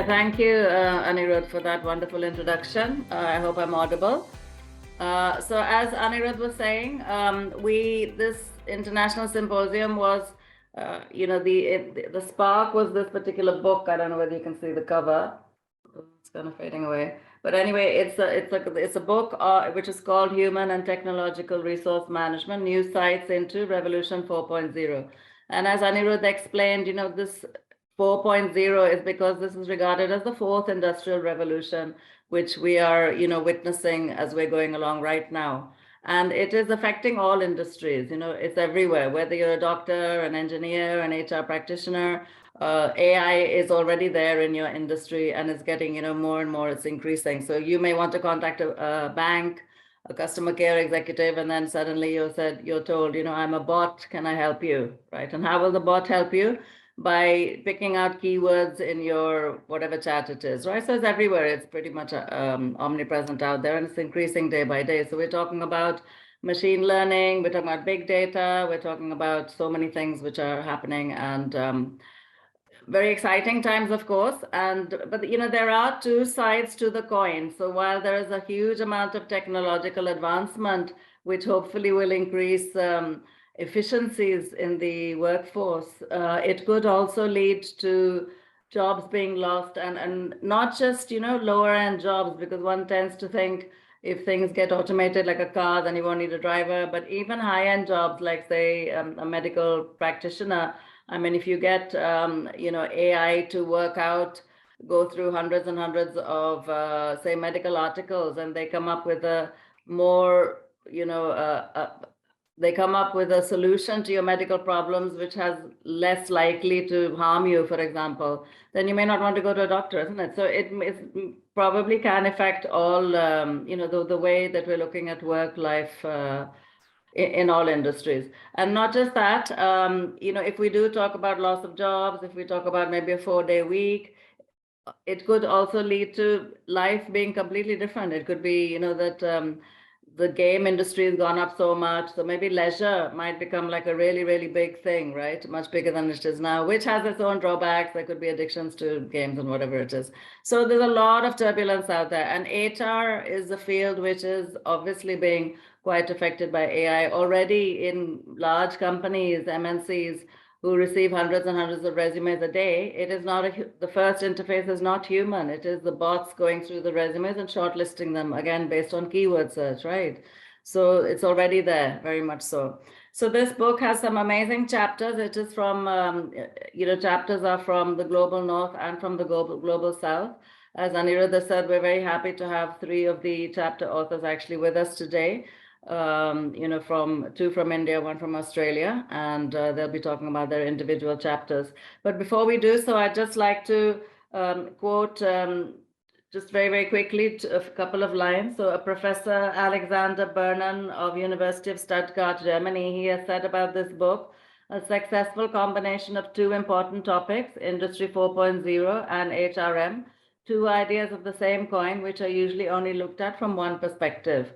Thank you, Anirudh, for that wonderful introduction. I hope I'm audible. So as Anirudh was saying, this International Symposium was, the spark was this particular book. I don't know whether you can see the cover. It's kind of fading away. But anyway, it's a book which is called Human and Technological Resource Management: New Sights into Revolution 4.0. And as Anirudh explained, this 4.0 is because this is regarded as the fourth industrial revolution, which we are, witnessing as we're going along right now. And it is affecting all industries. It's everywhere, whether you're a doctor, an engineer, an HR practitioner. AI is already there in your industry, and it's getting, more and more, it's increasing. So you may want to contact a bank, a customer care executive, and then suddenly you're told, I'm a bot, can I help you, right? And how will the bot help you? By picking out keywords in your whatever chat it is, right? So it's everywhere. It's pretty much omnipresent out there, and it's increasing day by day. So we're talking about machine learning, we're talking about big data, we're talking about so many things which are happening, and very exciting times, of course. But there are two sides to the coin. So while there is a huge amount of technological advancement, which hopefully will increase efficiencies in the workforce, it could also lead to jobs being lost, and not just lower end jobs, because one tends to think if things get automated like a car, then you won't need a driver. But even high end jobs, like say a medical practitioner, I mean, if you get AI to go through hundreds and hundreds of say medical articles, and they come up with a more they come up with a solution to your medical problems which has less likely to harm you, for example, then you may not want to go to a doctor, isn't it? So it probably can affect all, the way that we're looking at work life in all industries. And not just that, if we do talk about loss of jobs, if we talk about maybe a 4-day week, it could also lead to life being completely different. It could be, that the game industry has gone up so much, so maybe leisure might become like a really, really big thing, right? Much bigger than it is now, which has its own drawbacks. There could be addictions to games and whatever it is. So there's a lot of turbulence out there, and HR is a field which is obviously being quite affected by AI already. In large companies, MNCs, who receive hundreds and hundreds of resumes a day, it is not the first interface is not human. It is the bots going through the resumes and shortlisting them, again, based on keyword search, right? So it's already there, very much so. So this book has some amazing chapters. It is from, chapters are from the global north and from the global south. As Anirudh said, we're very happy to have 3 of the chapter authors actually with us today. From 2 from India, 1 from Australia, and they'll be talking about their individual chapters. But before we do so, I'd just like to quote just very, very quickly a couple of lines. So Professor Alexander Bernan of University of Stuttgart, Germany, he has said about this book, a successful combination of 2 important topics, Industry 4.0 and HRM, 2 ideas of the same coin, which are usually only looked at from one perspective.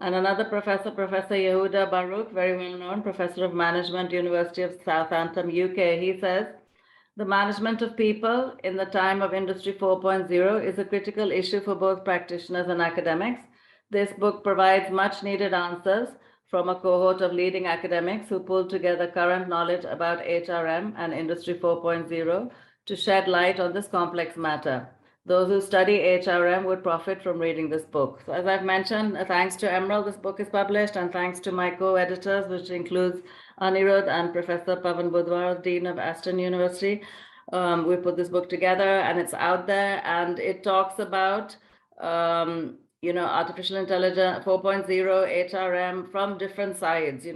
And another professor, Professor Yehuda Baruch, very well known, Professor of Management, University of Southampton, UK, he says, the management of people in the time of Industry 4.0 is a critical issue for both practitioners and academics. This book provides much needed answers from a cohort of leading academics who pulled together current knowledge about HRM and Industry 4.0 to shed light on this complex matter. Those who study HRM would profit from reading this book. So as I've mentioned, thanks to Emerald, this book is published, and thanks to my co-editors, which includes Anirudh and Professor Pavan Budwar, Dean of Aston University. We put this book together, and it's out there, and it talks about artificial intelligence 4.0, HRM from different sides.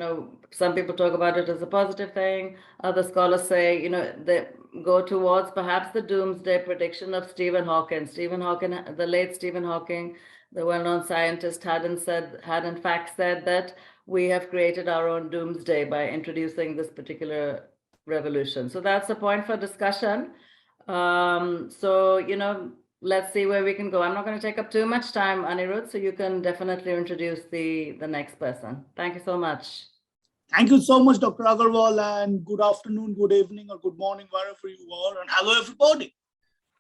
Some people talk about it as a positive thing. Other scholars say, they go towards perhaps the doomsday prediction of Stephen Hawking. The late Stephen Hawking, the well-known scientist, had in fact said that we have created our own doomsday by introducing this particular revolution. So that's a point for discussion. Let's see where we can go. I'm not going to take up too much time, Anirudh, so you can definitely introduce the next person. Thank you so much. Thank you so much, Dr. Agarwal, and good afternoon, good evening, or good morning, wherever you are, and hello, everybody.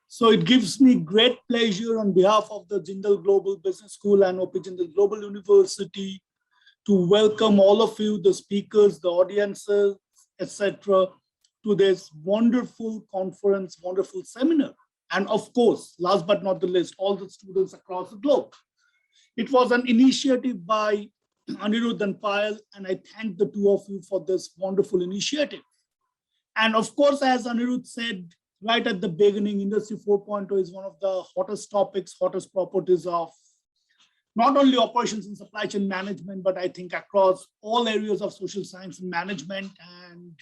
So it gives me great pleasure on behalf of the Jindal Global Business School and OP Jindal Global University to welcome all of you, the speakers, the audiences, etc., to this wonderful conference, wonderful seminar. And of course, last but not the least, all the students across the globe. It was an initiative by Anirudh and Payal, and I thank the two of you for this wonderful initiative. And of course, as Anirudh said right at the beginning, Industry 4.0 is one of the hottest topics, hottest properties of not only operations and supply chain management, but I think across all areas of social science and management. And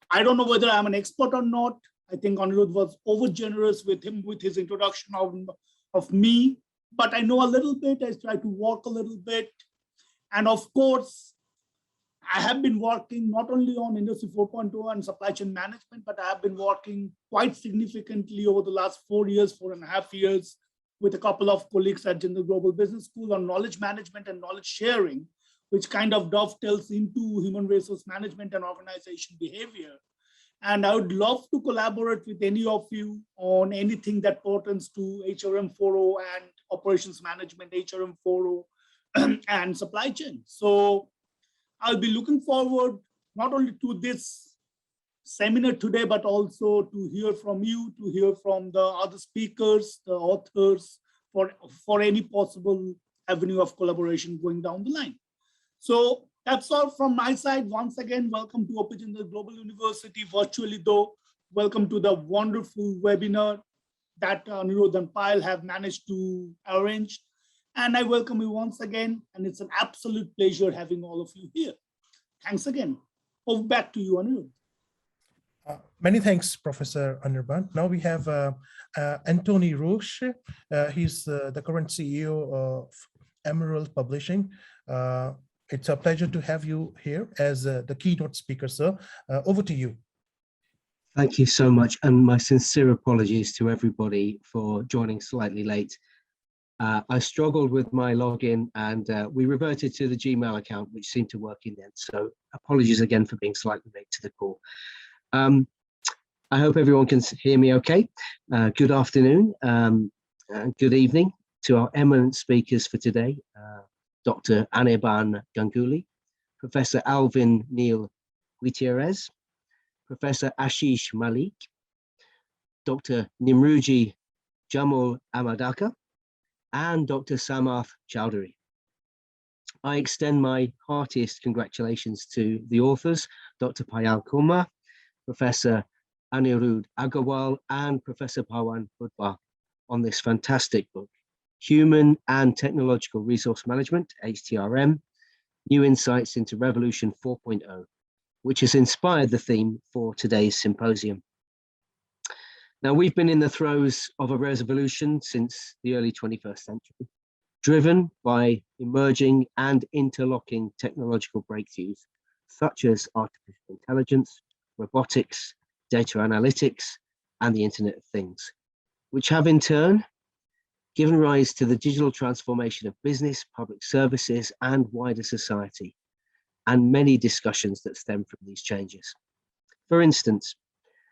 I don't know whether I'm an expert or not. I think Anirudh was over generous with his introduction of me, but I know a little bit. I try to walk a little bit. And of course, I have been working not only on Industry 4.0 and supply chain management, but I have been working quite significantly over the last 4.5 years, with a couple of colleagues at Jindal Global Business School on knowledge management and knowledge sharing, which kind of dovetails into human resource management and organization behavior. And I would love to collaborate with any of you on anything that pertains to HRM 4.0 and operations management, HRM 4.0 and supply chain. So I'll be looking forward not only to this seminar today, but also to hear from you, to hear from the other speakers, the authors, for any possible avenue of collaboration going down the line. So that's all from my side. Once again, welcome to OP Jindal Global University, virtually though. Welcome to the wonderful webinar that Anirudh and Payal have managed to arrange. And I welcome you once again, and it's an absolute pleasure having all of you here. Thanks again. Over back to you, Anirudh. Many thanks, Professor Anirudh. Now we have Anthony Roche. He's the current CEO of Emerald Publishing. It's a pleasure to have you here as the keynote speaker, sir. Over to you. Thank you so much, and my sincere apologies to everybody for joining slightly late. I struggled with my login, and we reverted to the Gmail account, which seemed to work in the end. So apologies again for being slightly late to the call. I hope everyone can hear me okay. Good afternoon and good evening to our eminent speakers for today, Dr. Anirudh Ganguly, Professor Alvin Neil Guiterrez, Professor Ashish Malik, Dr. Nimruji Jamal Amadaka, and Dr. Samrat Chaudhary. I extend my heartiest congratulations to the authors, Dr. Payal Kumar, Professor Anirudh Agarwal, and Professor Pawan Budhwa on this fantastic book, Human and Technological Resource Management, HTRM, New Insights into Revolution 4.0, which has inspired the theme for today's symposium. Now, we've been in the throes of a revolution since the early 21st century, driven by emerging and interlocking technological breakthroughs, such as artificial intelligence, robotics, data analytics, and the Internet of Things, which have in turn given rise to the digital transformation of business, public services, and wider society, and many discussions that stem from these changes. For instance,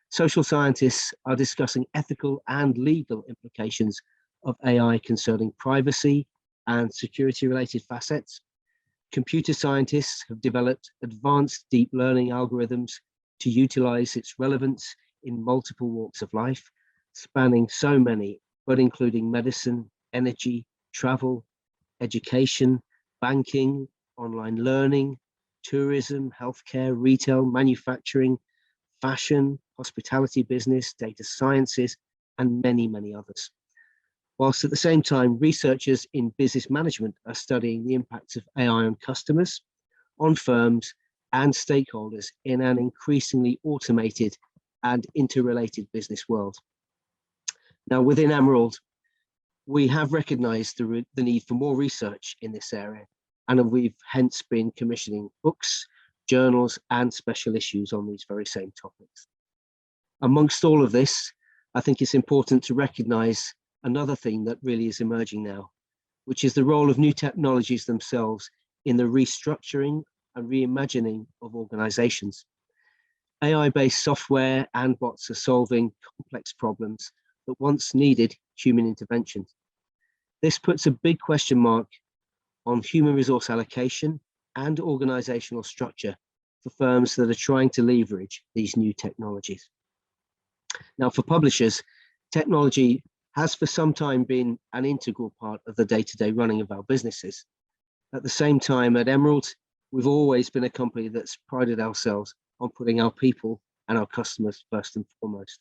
social scientists are discussing ethical and legal implications of AI concerning privacy and security-related facets. Computer scientists have developed advanced deep learning algorithms to utilize its relevance in multiple walks of life, spanning so many, but including medicine, energy, travel, education, banking, online learning, tourism, healthcare, retail, manufacturing, fashion, hospitality business, data sciences, and many, many others. Whilst at the same time, researchers in business management are studying the impacts of AI on customers, on firms, and stakeholders in an increasingly automated and interrelated business world. Now, within Emerald, we have recognized the need for more research in this area, and we've hence been commissioning books, journals, and special issues on these very same topics. Amongst all of this, I think it's important to recognize another theme that really is emerging now, which is the role of new technologies themselves in the restructuring and reimagining of organizations. AI-based software and bots are solving complex problems that once needed human intervention. This puts a big question mark on human resource allocation and organizational structure for firms that are trying to leverage these new technologies. Now, for publishers, technology has for some time been an integral part of the day-to-day running of our businesses. At the same time, at Emerald, we've always been a company that's prided ourselves on putting our people and our customers first and foremost.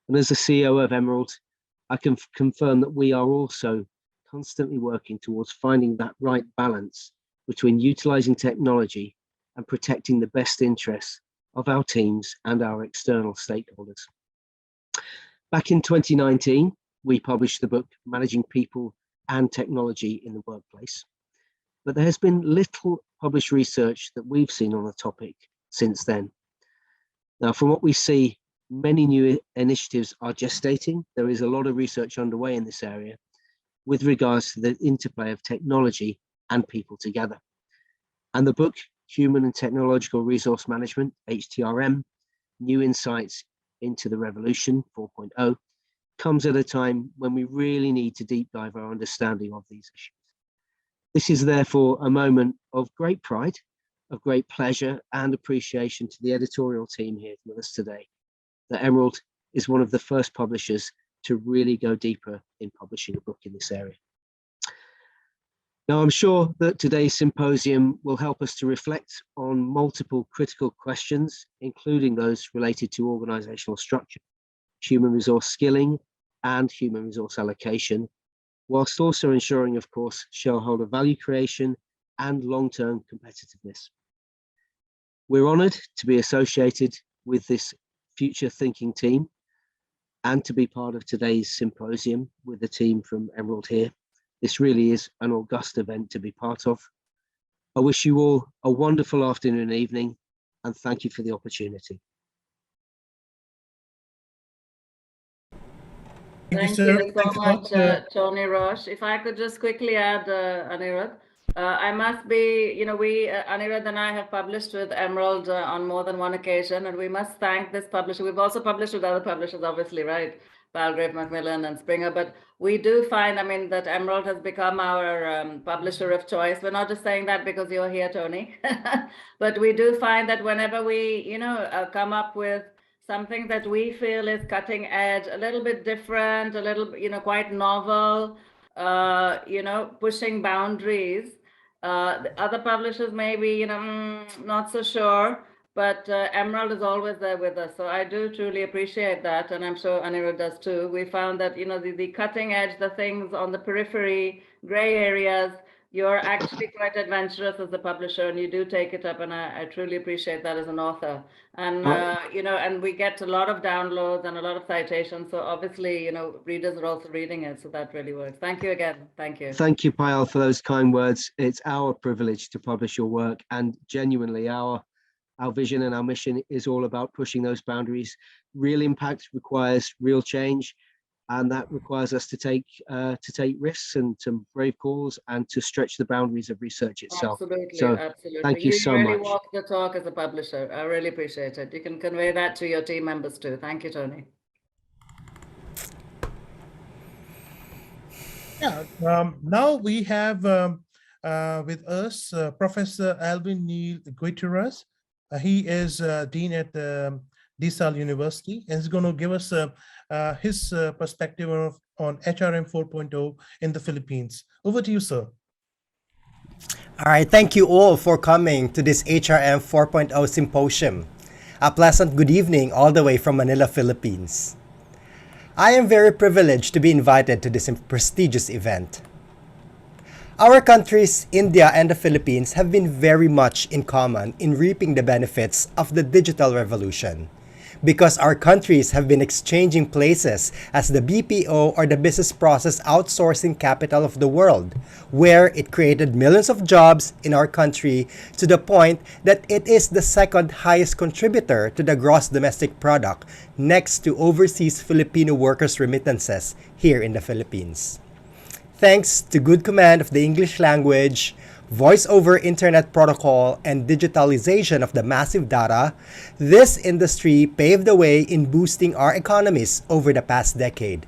And as the CEO of Emerald, I can confirm that we are also constantly working towards finding that right balance between utilizing technology and protecting the best interests of our teams and our external stakeholders. Back in 2019, we published the book, Managing People and Technology in the Workplace. But there has been little published research that we've seen on the topic since then. Now, from what we see, many new initiatives are gestating. There is a lot of research underway in this area with regards to the interplay of technology and people together. And the book, Human and Technological Resource Management, HTRM, New Insights into the Revolution 4.0, comes at a time when we really need to deep dive our understanding of these issues. This is therefore a moment of great pride, of great pleasure and appreciation to the editorial team here with us today, that Emerald is one of the first publishers to really go deeper in publishing a book in this area. Now, I'm sure that today's symposium will help us to reflect on multiple critical questions, including those related to organizational structure, human resource skilling, and human resource allocation, whilst also ensuring, of course, shareholder value creation and long-term competitiveness. We're honored to be associated with this future thinking team and to be part of today's symposium with the team from Emerald here. This really is an august event to be part of. I wish you all a wonderful afternoon and evening, and thank you for the opportunity. Thank you so much, Tony Roche. If I could just quickly add, Anirudh, I must be, Anirudh and I have published with Emerald on more than one occasion, and we must thank this publisher. We've also published with other publishers, obviously, right? Palgrave Macmillan and Springer, but we do find, that Emerald has become our publisher of choice. We're not just saying that because you're here, Tony, but we do find that whenever we, come up with something that we feel is cutting edge, a little bit different, a little, quite novel, pushing boundaries. The other publishers maybe, not so sure, but Emerald is always there with us. So I do truly appreciate that. And I'm sure Anirudh does too. We found that, the cutting edge, the things on the periphery, gray areas, you're actually quite adventurous as a publisher, and you do take it up, and I truly appreciate that as an author. And and we get a lot of downloads and a lot of citations. So obviously, readers are also reading it, so that really works. Thank you again. Thank you. Thank you, Payal, for those kind words. It's our privilege to publish your work, and genuinely, our vision and our mission is all about pushing those boundaries. Real impact requires real change. And that requires us to take risks and to brave calls and to stretch the boundaries of research itself. Absolutely, so absolutely. Thank you so really much. Walk the talk as a publisher. I really appreciate it. You can convey that to your team members too. Thank you, Tony. Yeah. Now we have with us Professor Alvin Neil Guiterrez. He is Dean at DeSalle University, and he's going to give us his perspective on HRM 4.0 in the Philippines. Over to you, sir. All right, thank you all for coming to this HRM 4.0 symposium. A pleasant good evening all the way from Manila, Philippines. I am very privileged to be invited to this prestigious event. Our countries, India and the Philippines, have been very much in common in reaping the benefits of the digital revolution, because our countries have been exchanging places as the BPO or the business process outsourcing capital of the world, where it created millions of jobs in our country to the point that it is the second highest contributor to the gross domestic product, next to overseas Filipino workers' remittances here in the Philippines. Thanks to good command of the English language, voice over internet protocol, and digitalization of the massive data, this industry paved the way in boosting our economies over the past decade.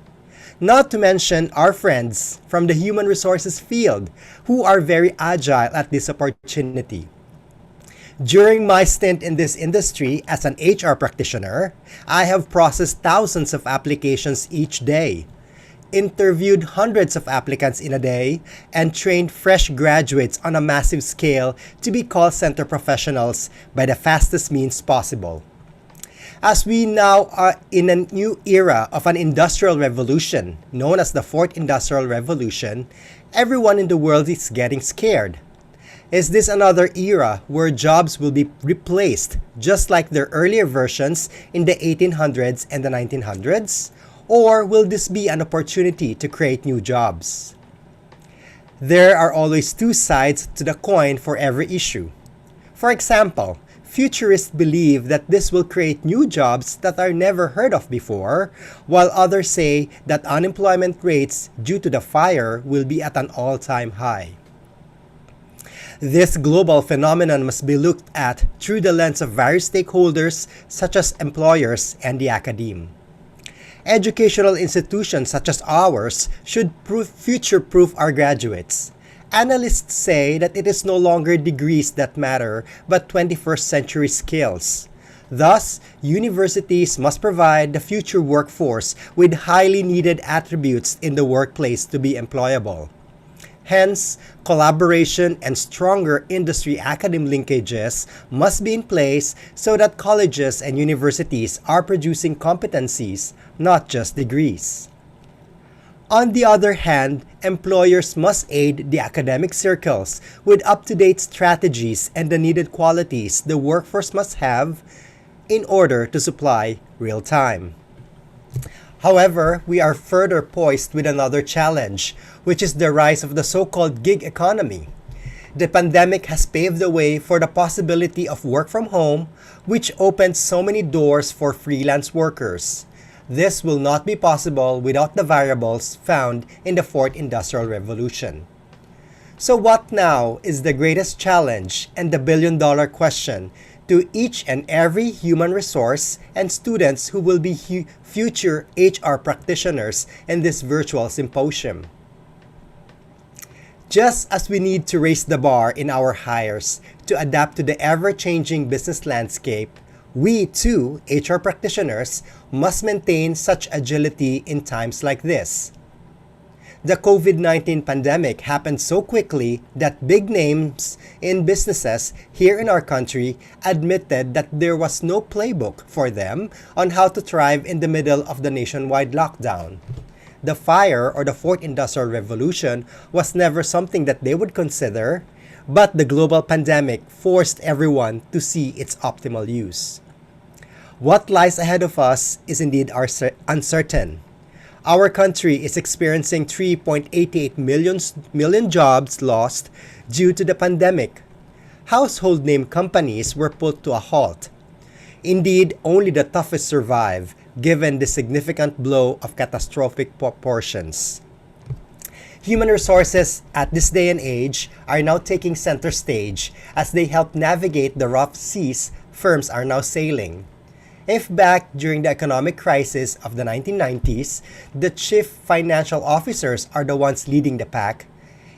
Not to mention our friends from the human resources field who are very agile at this opportunity. During my stint in this industry as an HR practitioner, I have processed thousands of applications each day, interviewed hundreds of applicants in a day, and trained fresh graduates on a massive scale to be call center professionals by the fastest means possible. As we now are in a new era of an industrial revolution, known as the Fourth Industrial Revolution, everyone in the world is getting scared. Is this another era where jobs will be replaced just like their earlier versions in the 1800s and the 1900s? Or will this be an opportunity to create new jobs? There are always two sides to the coin for every issue. For example, futurists believe that this will create new jobs that are never heard of before, while others say that unemployment rates due to the fire will be at an all-time high. This global phenomenon must be looked at through the lens of various stakeholders such as employers and the academe. Educational institutions such as ours should future-proof our graduates. Analysts say that it is no longer degrees that matter, but 21st century skills. Thus, universities must provide the future workforce with highly needed attributes in the workplace to be employable. Hence, collaboration and stronger industry-academe linkages must be in place so that colleges and universities are producing competencies, not just degrees. On the other hand, employers must aid the academic circles with up-to-date strategies and the needed qualities the workforce must have in order to supply real-time. However, we are further poised with another challenge, which is the rise of the so-called gig economy. The pandemic has paved the way for the possibility of work from home, which opens so many doors for freelance workers. This will not be possible without the variables found in the Fourth Industrial Revolution. So what now is the greatest challenge and the billion-dollar question to each and every human resource and students who will be future HR practitioners in this virtual symposium? Just as we need to raise the bar in our hires to adapt to the ever-changing business landscape, we too, HR practitioners, must maintain such agility in times like this. The COVID-19 pandemic happened so quickly that big names in businesses here in our country admitted that there was no playbook for them on how to thrive in the middle of the nationwide lockdown. The fire or the Fourth Industrial Revolution was never something that they would consider, but the global pandemic forced everyone to see its optimal use. What lies ahead of us is indeed uncertain. Our country is experiencing 3.88 million jobs lost due to the pandemic. Household name companies were put to a halt. Indeed, only the toughest survive, given the significant blow of catastrophic proportions. Human resources at this day and age are now taking center stage as they help navigate the rough seas firms are now sailing. If back during the economic crisis of the 1990s, the chief financial officers are the ones leading the pack,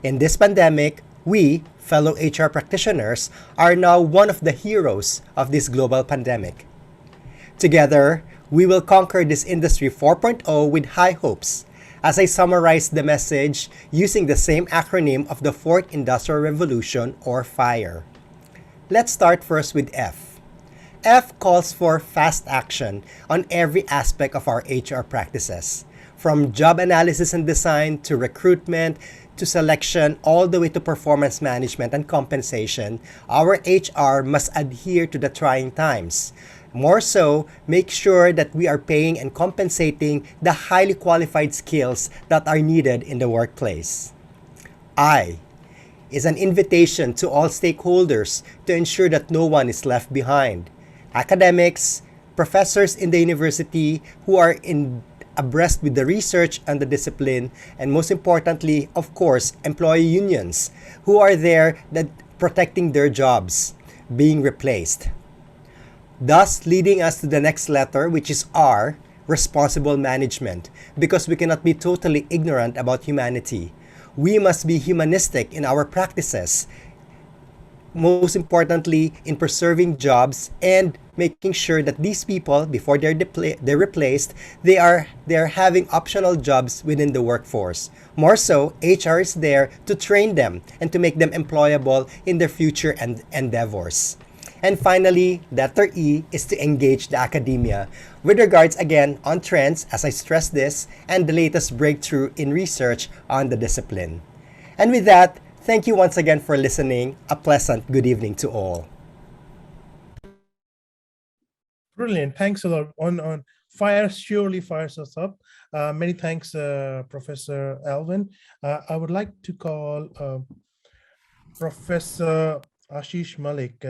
in this pandemic, we, fellow HR practitioners, are now one of the heroes of this global pandemic. Together, we will conquer this Industry 4.0 with high hopes, as I summarize the message using the same acronym of the Fourth Industrial Revolution, or FIRE. Let's start first with F. F calls for fast action on every aspect of our HR practices, from job analysis and design to recruitment to selection, all the way to performance management and compensation. Our HR must adhere to the trying times. More so, make sure that we are paying and compensating the highly qualified skills that are needed in the workplace. I is an invitation to all stakeholders to ensure that no one is left behind. Academics, professors in the university who are abreast with the research and the discipline, and most importantly, of course, employee unions who are there that protecting their jobs being replaced. Thus, leading us to the next letter, which is R, responsible management, because we cannot be totally ignorant about humanity. We must be humanistic in our practices, most importantly in preserving jobs and making sure that these people, before they're replaced, they are having optional jobs within the workforce. More so, HR is there to train them and to make them employable in their future endeavors. And finally, letter E is to engage the academia with regards again on trends, as I stress this, and the latest breakthrough in research on the discipline. And with that, thank you once again for listening. A pleasant good evening to all. Brilliant. Thanks a lot. On fire surely fires us up. Many thanks, Professor Alvin. I would like to call Professor Ashish Malik.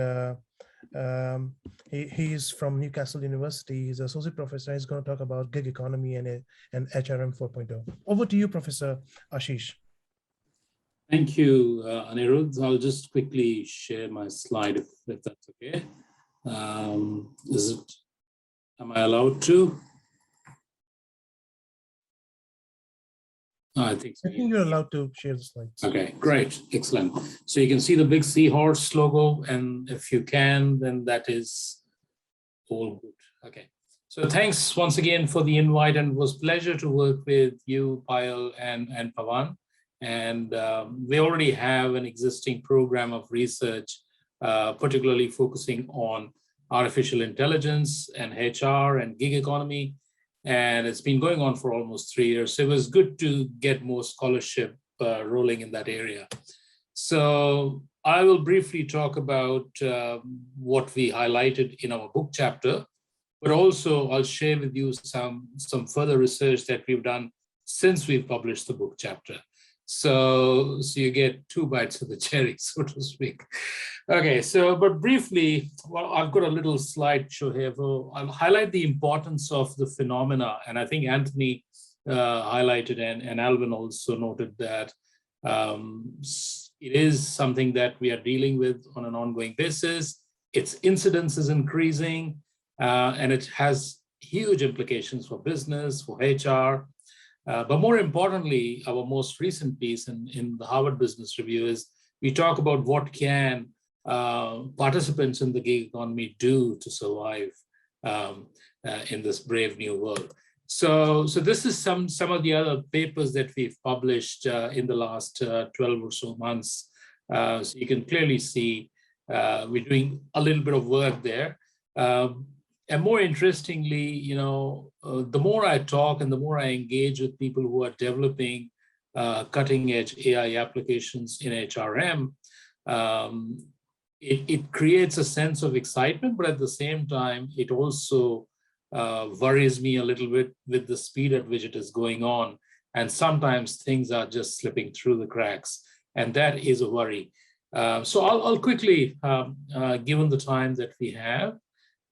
He's from Newcastle University. He's associate professor. He's going to talk about gig economy and HRM 4.0. Over to you, Professor Ashish. Thank you, Anirudh. I'll just quickly share my slide if that's okay. Am I allowed to? I think so. I think you're allowed to share the slides. Okay, great, excellent. So you can see the big seahorse logo, and if you can, then that is all good. Okay, so thanks once again for the invite, and it was a pleasure to work with you, Payal and Pawan. And we already have an existing program of research, particularly focusing on artificial intelligence and HR and gig economy. And it's been going on for almost 3 years. So it was good to get more scholarship rolling in that area. So I will briefly talk about what we highlighted in our book chapter, but also I'll share with you some further research that we've done since we've published the book chapter. So you get 2 bites of the cherry, so to speak. Okay, so but briefly, well, I've got a little slideshow here. I'll highlight the importance of the phenomena, and I think Anthony highlighted and Alvin also noted that it is something that we are dealing with on an ongoing basis. Its incidence is increasing, and it has huge implications for business, for HR. But more importantly, our most recent piece in the Harvard Business Review is we talk about what can participants in the gig economy do to survive in this brave new world. So this is some of the other papers that we've published in the last 12 or so months. So you can clearly see we're doing a little bit of work there. And more interestingly, the more I talk and the more I engage with people who are developing cutting edge AI applications in HRM, it creates a sense of excitement, but at the same time, it also worries me a little bit with the speed at which it is going on. And sometimes things are just slipping through the cracks, and that is a worry. So I'll quickly, given the time that we have,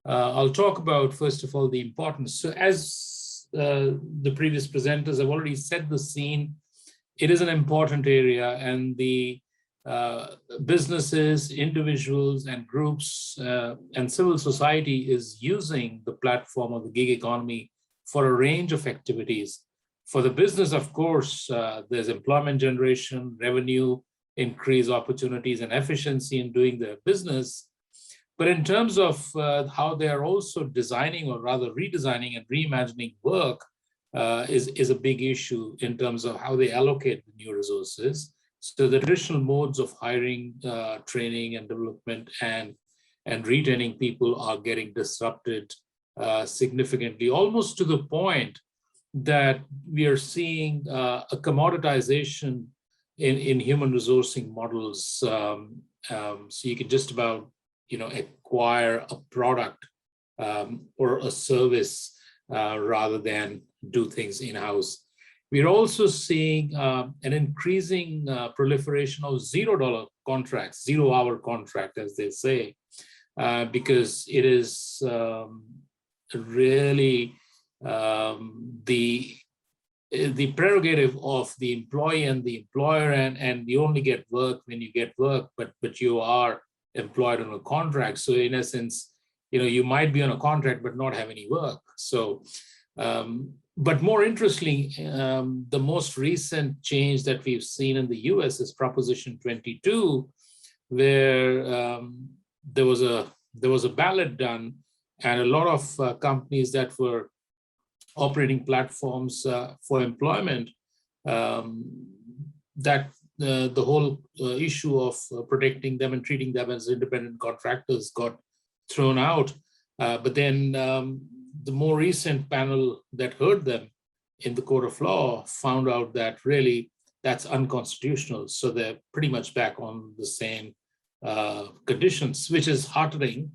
I'll talk about, first of all, the importance. So as the previous presenters have already set the scene, it is an important area, and the businesses, individuals, and groups and civil society is using the platform of the gig economy for a range of activities. For the business, of course, there's employment generation, revenue, increase opportunities, and efficiency in doing their business. But in terms of how they are also designing, or rather redesigning and reimagining work, is a big issue in terms of how they allocate the new resources. So the traditional modes of hiring, training and development and retaining people are getting disrupted significantly, almost to the point that we are seeing a commoditization in human resourcing models. So you can just about acquire a product or a service rather than do things in-house. We're also seeing an increasing proliferation of $0 contracts, 0-hour contract, as they say, because it is really the prerogative of the employee and the employer, and you only get work when you get work, but you are employed on a contract. So in essence, you might be on a contract but not have any work. So But more interestingly, the most recent change that we've seen in the US is Proposition 22, where there was a ballot done, and a lot of companies that were operating platforms for employment, that the whole issue of protecting them and treating them as independent contractors got thrown out. But then the more recent panel that heard them in the court of law found out that really that's unconstitutional. So they're pretty much back on the same conditions, which is heartening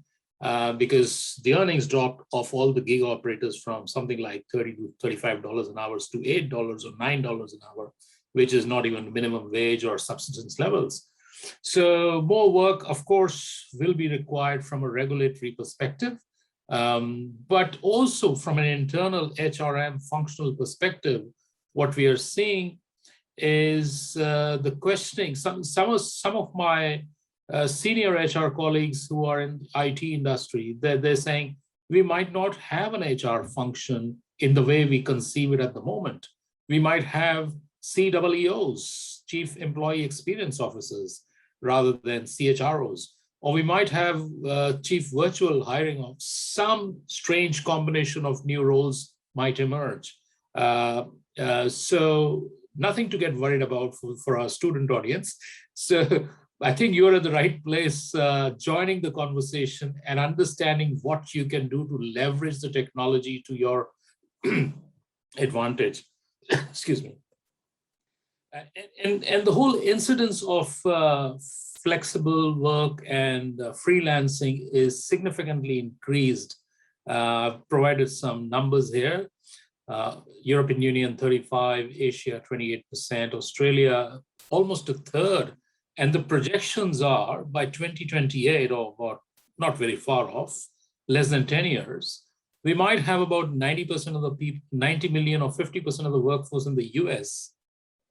because the earnings dropped of all the gig operators from something like $30 to $35 an hour to $8 or $9 an hour, which is not even minimum wage or subsistence levels. So more work, of course, will be required from a regulatory perspective, but also from an internal HRM functional perspective. What we are seeing is the questioning. Some of my senior HR colleagues who are in IT industry, they're saying we might not have an HR function in the way we conceive it at the moment. We might have CEOs, Chief Employee Experience Officers, rather than CHROs. Or we might have Chief Virtual Hiring Officer. Some strange combination of new roles might emerge. So nothing to get worried about for our student audience. So I think you're at the right place, joining the conversation and understanding what you can do to leverage the technology to your advantage. Excuse me. And the whole incidence of flexible work and freelancing is significantly increased. Provided some numbers here. European Union 35%, Asia 28%, Australia almost a third. And the projections are by 2028, or not very far off, less than 10 years, we might have about 90% of the people, 90 million or 50% of the workforce in the US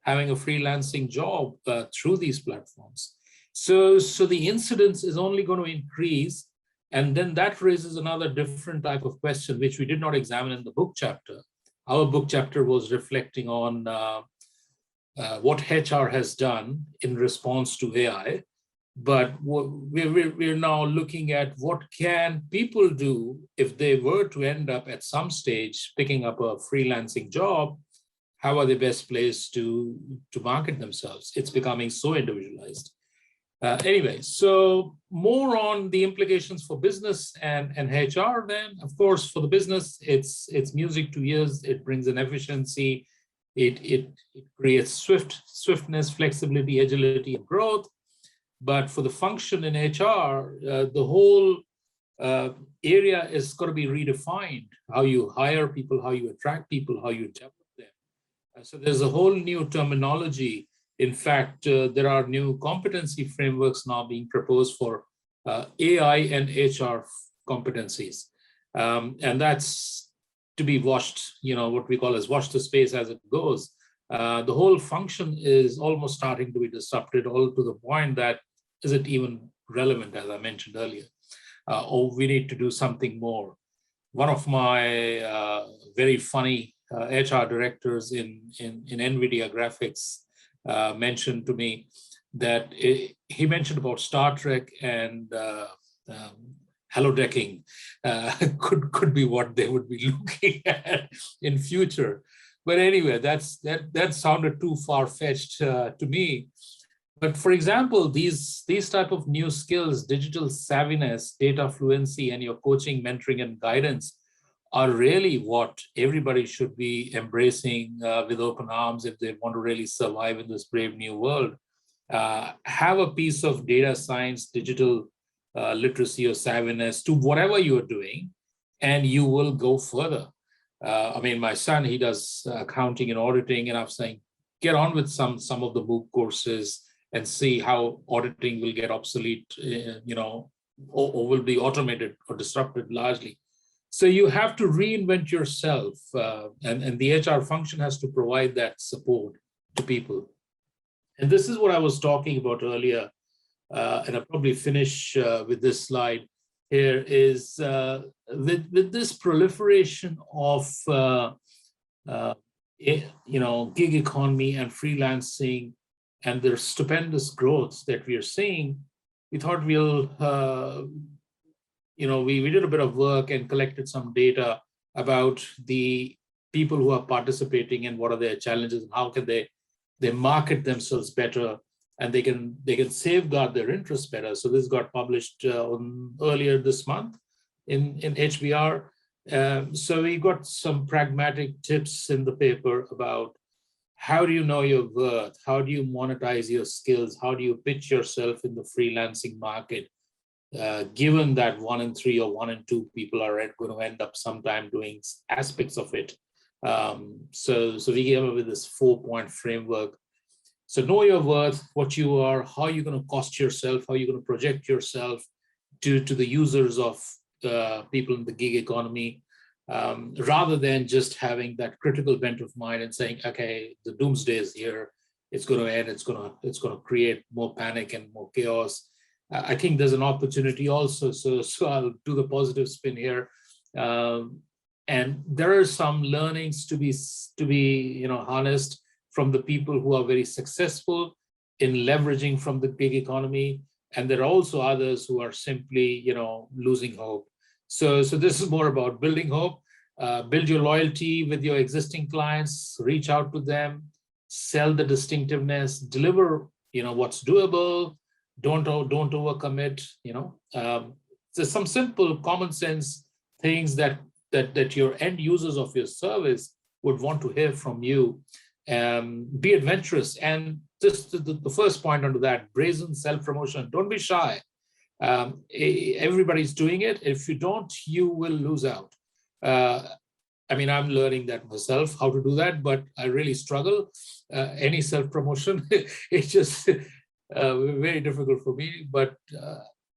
having a freelancing job through these platforms. So the incidence is only going to increase. And then that raises another different type of question, which we did not examine in the book chapter. Our book chapter was reflecting on what HR has done in response to AI. But we're now looking at what can people do if they were to end up at some stage picking up a freelancing job. How are they best placed to market themselves? It's becoming so individualized. Anyway, so more on the implications for business and HR then. Of course, for the business, it's music to ears. It brings in efficiency. It creates swiftness, flexibility, agility, and growth. But for the function in HR, the whole area is going to be redefined. How you hire people, how you attract people, how you develop them. So there's a whole new terminology. In fact, there are new competency frameworks now being proposed for AI and HR competencies. And that's to be watched, what we call as watch the space as it goes. The whole function is almost starting to be disrupted, all to the point that, is it even relevant, as I mentioned earlier? Or we need to do something more. One of my very funny HR directors in NVIDIA graphics mentioned to me that he mentioned about Star Trek and hello-decking could be what they would be looking at in future. But anyway, that sounded too far-fetched to me. But for example, these type of new skills, digital savviness, data fluency, and your coaching, mentoring, and guidance are really what everybody should be embracing with open arms if they want to really survive in this brave new world. Have a piece of data science, digital literacy or savviness to whatever you're doing, and you will go further. I mean, my son, he does accounting and auditing, and I'm saying, get on with some of the MOOC courses and see how auditing will get obsolete, or will be automated or disrupted largely. So you have to reinvent yourself, and the HR function has to provide that support to people. And this is what I was talking about earlier, and I'll probably finish with this slide, here is with this proliferation of gig economy and freelancing and their stupendous growth that we are seeing, we thought we'll we did a bit of work and collected some data about the people who are participating and what are their challenges and how can they market themselves better, and they can safeguard their interests better. So this got published earlier this month in HBR. So we got some pragmatic tips in the paper about how do you know your worth, how do you monetize your skills, how do you pitch yourself in the freelancing market, given that 1 in 3 or 1 in 2 people are going to end up sometime doing aspects of it. So we came up with this 4-point framework. So know your worth, what you are, how you're going to cost yourself, how you're going to project yourself to the users of people in the gig economy, rather than just having that critical bent of mind and saying, okay, the doomsday is here, it's going to end, it's going to create more panic and more chaos. I think there's an opportunity also. So I'll do the positive spin here. And there are some learnings to be harnessed from the people who are very successful in leveraging from the gig economy. And there are also others who are simply, losing hope. So this is more about building hope, build your loyalty with your existing clients, reach out to them, sell the distinctiveness, deliver, what's doable, don't overcommit, so some simple common sense things that your end users of your service would want to hear from you. Be adventurous. And just the first point under that, brazen self-promotion. Don't be shy. Everybody's doing it. If you don't, you will lose out. I'm learning that myself, how to do that, but I really struggle. Any self-promotion, it's just very difficult for me. But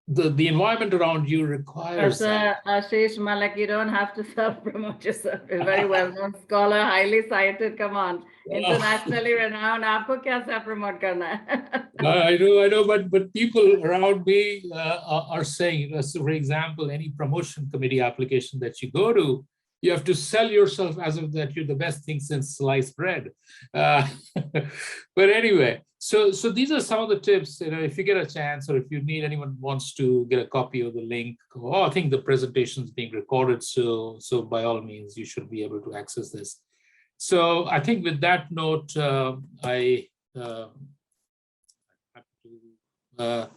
the environment around you requires that. Ashish Malak, you don't have to self-promote yourself. You're a very well-known scholar, highly cited. Come on, internationally renowned. Aapko kya self-promote karna hai? I know, but people around me are saying, so for example, any promotion committee application that you go to, you have to sell yourself as if that you're the best thing since sliced bread. But anyway, so these are some of the tips. If you get a chance, or if anyone wants to get a copy of the link, I think the presentation is being recorded, so by all means you should be able to access this. So I think with that note, I have to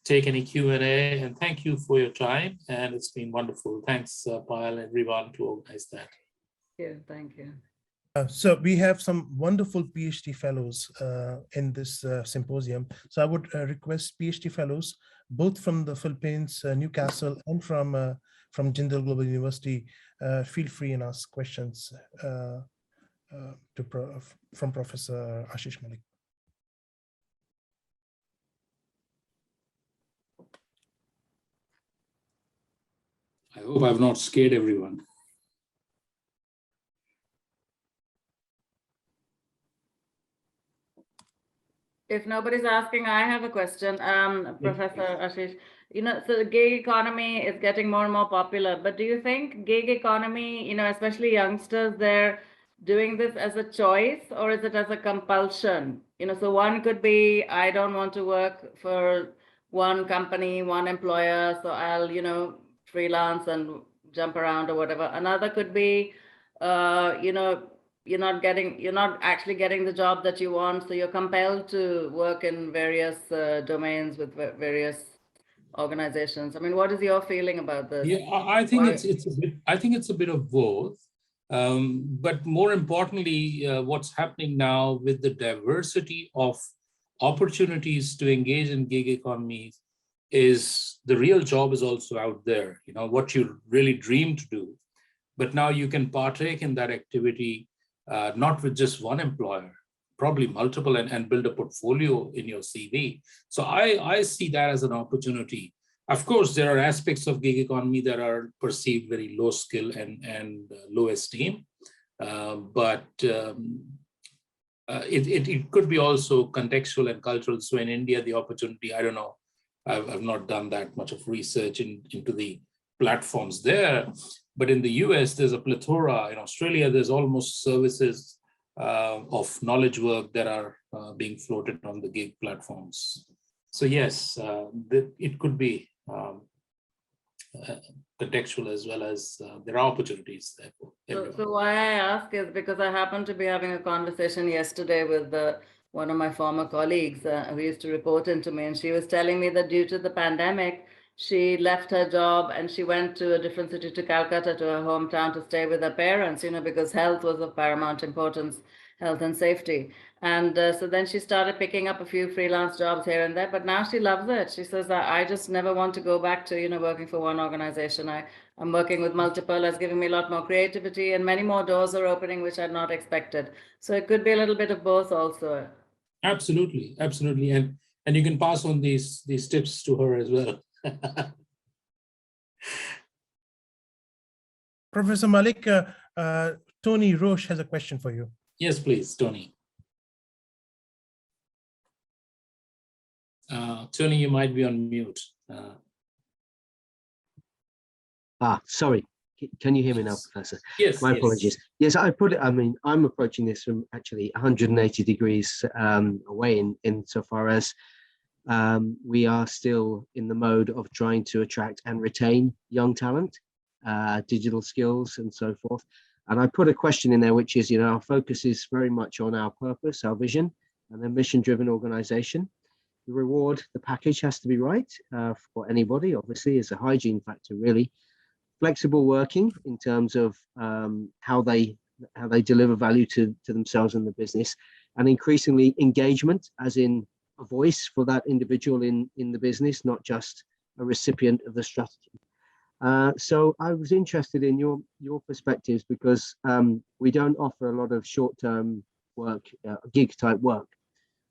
take any Q&A, and thank you for your time, and it's been wonderful. Thanks, Payal, everyone, to organize that. Thank you. So we have some wonderful PhD fellows in this symposium. So I would request PhD fellows, both from the Philippines, Newcastle, and from Jindal Global University, feel free and ask questions from Professor Ashish Malik. I hope I've not scared everyone. If nobody's asking, I have a question, Professor Ashish. So the gig economy is getting more and more popular, but do you think gig economy, especially youngsters, they're doing this as a choice, or is it as a compulsion? So one could be, I don't want to work for one company, one employer, so I'll, freelance and jump around or whatever. Another could be, you're not actually getting the job that you want, so you're compelled to work in various domains with various organizations. What is your feeling about this? Yeah, I think it's a bit of both. But more importantly, what's happening now with the diversity of opportunities to engage in gig economies is the real job is also out there, what you really dream to do. But now you can partake in that activity, not with just one employer, probably multiple, and build a portfolio in your CV. So I see that as an opportunity. Of course, there are aspects of gig economy that are perceived very low skill and low esteem, but it could be also contextual and cultural. So in India, the opportunity, I don't know, I've not done that much of research into the platforms there. But in the US, there's a plethora. In Australia, there's almost services of knowledge work that are being floated on the gig platforms. So yes, it could be contextual as well as there are opportunities there. So why I ask is because I happened to be having a conversation yesterday with one of my former colleagues who used to report into me, and she was telling me that due to the pandemic, she left her job and she went to a different city, to Calcutta, to her hometown, to stay with her parents, because health was of paramount importance, health and safety. And so then she started picking up a few freelance jobs here and there, but now she loves it. She says that I just never want to go back to, working for one organization. I'm working with multiple. It's giving me a lot more creativity, and many more doors are opening, which I'd not expected. So it could be a little bit of both also. Absolutely, absolutely. And you can pass on these tips to her as well. Professor Malik, Tony Roche has a question for you. Yes, please, Tony. Tony, you might be on mute. Sorry. Can you hear me now, Professor? Yes. My apologies. Yes, I'm approaching this from actually 180 degrees away insofar as we are still in the mode of trying to attract and retain young talent, digital skills and so forth. And I put a question in there, which is, our focus is very much on our purpose, our vision, and a mission-driven organization. The reward, the package has to be right for anybody, obviously, is a hygiene factor, really. Flexible working in terms of how they deliver value to themselves and the business, and increasingly engagement, as in a voice for that individual in the business, not just a recipient of the strategy. So I was interested in your perspectives, because we don't offer a lot of short-term work, gig type work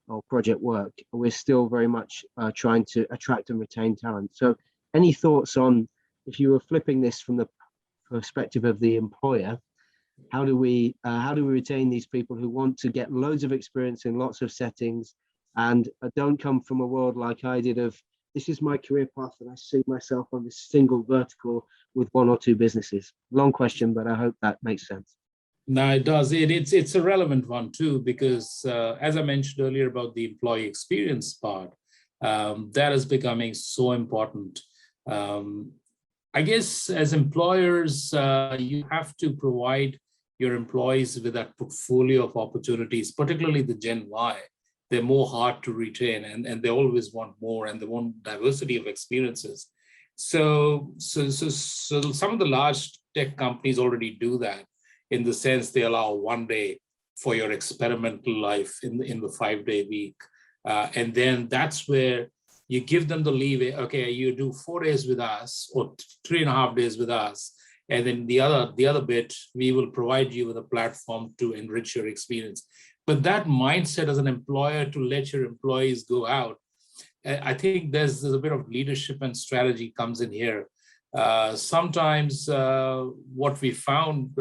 or project work. We're still very much trying to attract and retain talent. So any thoughts on, if you were flipping this from the perspective of the employer, how do we retain these people who want to get loads of experience in lots of settings and don't come from a world like I did of, this is my career path and I see myself on this single vertical with one or two businesses? Long question, but I hope that makes sense. No, it does. It's a relevant one too, because as I mentioned earlier about the employee experience part, that is becoming so important. I guess as employers, you have to provide your employees with that portfolio of opportunities, particularly the Gen Y. They're more hard to retain, and they always want more, and they want diversity of experiences. So some of the large tech companies already do that, in the sense they allow 1 day for your experimental life in the 5-day week. And then that's where you give them the leeway. Okay, you do 4 days with us or 3.5 days with us. And then the other bit, we will provide you with a platform to enrich your experience. But that mindset as an employer to let your employees go out, I think there's a bit of leadership and strategy comes in here. Sometimes what we find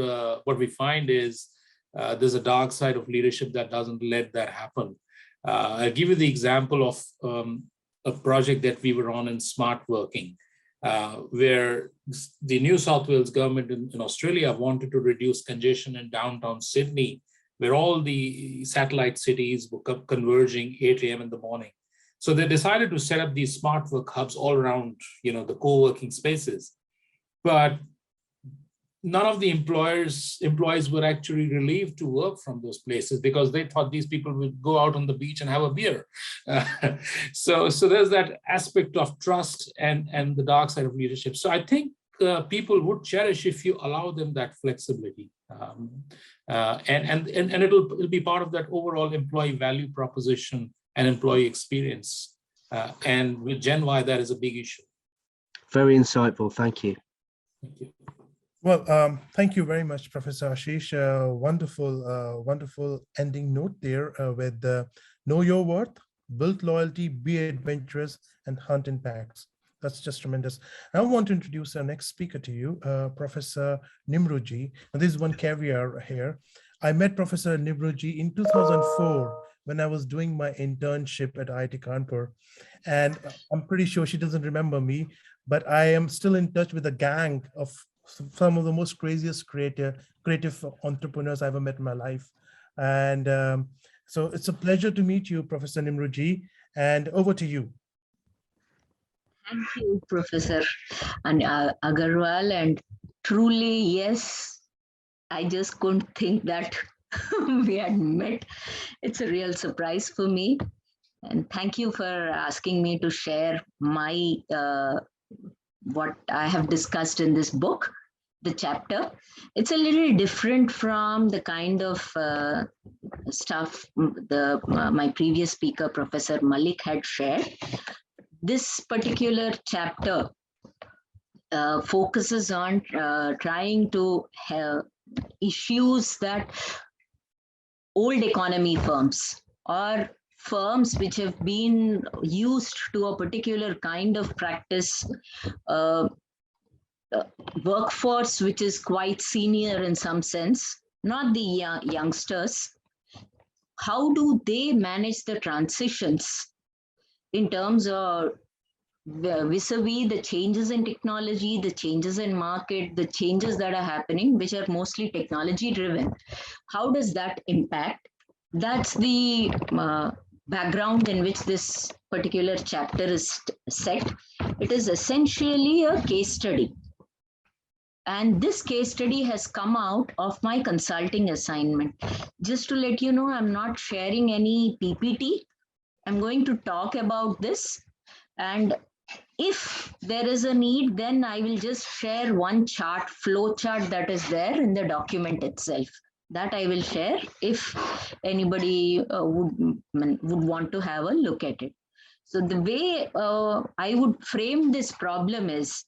is there's a dark side of leadership that doesn't let that happen. I'll give you the example of a project that we were on in smart working, where the New South Wales government in Australia wanted to reduce congestion in downtown Sydney, where all the satellite cities were converging 8 a.m. in the morning. So they decided to set up these smart work hubs all around, the co-working spaces. But none of the employees were actually relieved to work from those places, because they thought these people would go out on the beach and have a beer. So there's that aspect of trust and the dark side of leadership. So I think people would cherish if you allow them that flexibility. And it'll be part of that overall employee value proposition and employee experience. And with Gen Y, that is a big issue. Very insightful. Thank you. Thank you. Well, thank you very much, Professor Ashish. Wonderful ending note there with know your worth, build loyalty, be adventurous, and hunt impacts. That's just tremendous. I want to introduce our next speaker to you, Professor Nimrodji. And this is one caveat here. I met Professor Nimrodji in 2004 when I was doing my internship at IIT Kanpur. And I'm pretty sure she doesn't remember me, but I am still in touch with a gang of some of the most craziest creative entrepreneurs I've ever met in my life. And so it's a pleasure to meet you, Professor Nimruji, and over to you. Thank you, Professor Agarwal. And truly, yes, I just couldn't think that we had met. It's a real surprise for me. And thank you for asking me to share my what I have discussed in this book, the chapter. It's a little different from the kind of stuff my previous speaker, Professor Malik, had shared. This particular chapter focuses on trying to have issues that old economy firms or firms which have been used to a particular kind of practice, workforce which is quite senior in some sense, not the youngsters. How do they manage the transitions in terms of vis-a-vis the changes in technology, the changes in market, the changes that are happening, which are mostly technology driven? How does that impact? That's the background in which this particular chapter is set. It is essentially a case study. And this case study has come out of my consulting assignment. Just to let you know, I'm not sharing any PPT. I'm going to talk about this. And if there is a need, then I will just share one chart, flow chart that is there in the document itself. That I will share if anybody would want to have a look at it. So the way I would frame this problem is,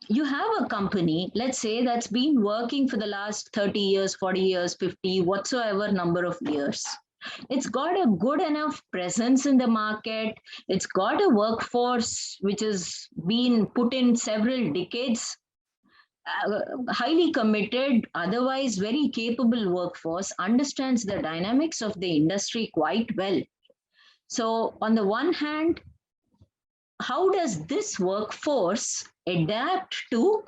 you have a company, let's say, that's been working for the last 30 years, 40 years, 50, whatsoever number of years. It's got a good enough presence in the market. It's got a workforce which has been put in several decades, highly committed, otherwise very capable workforce, understands the dynamics of the industry quite well. So on the one hand, how does this workforce adapt to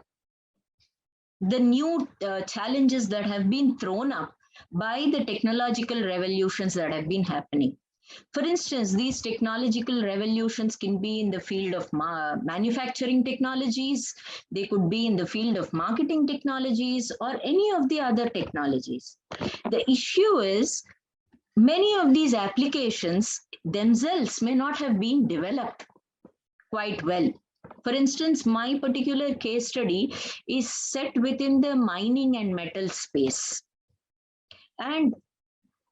the new challenges that have been thrown up by the technological revolutions that have been happening? For instance, these technological revolutions can be in the field of manufacturing technologies, they could be in the field of marketing technologies, or any of the other technologies. The issue is, many of these applications themselves may not have been developed quite well. For instance, my particular case study is set within the mining and metal space. And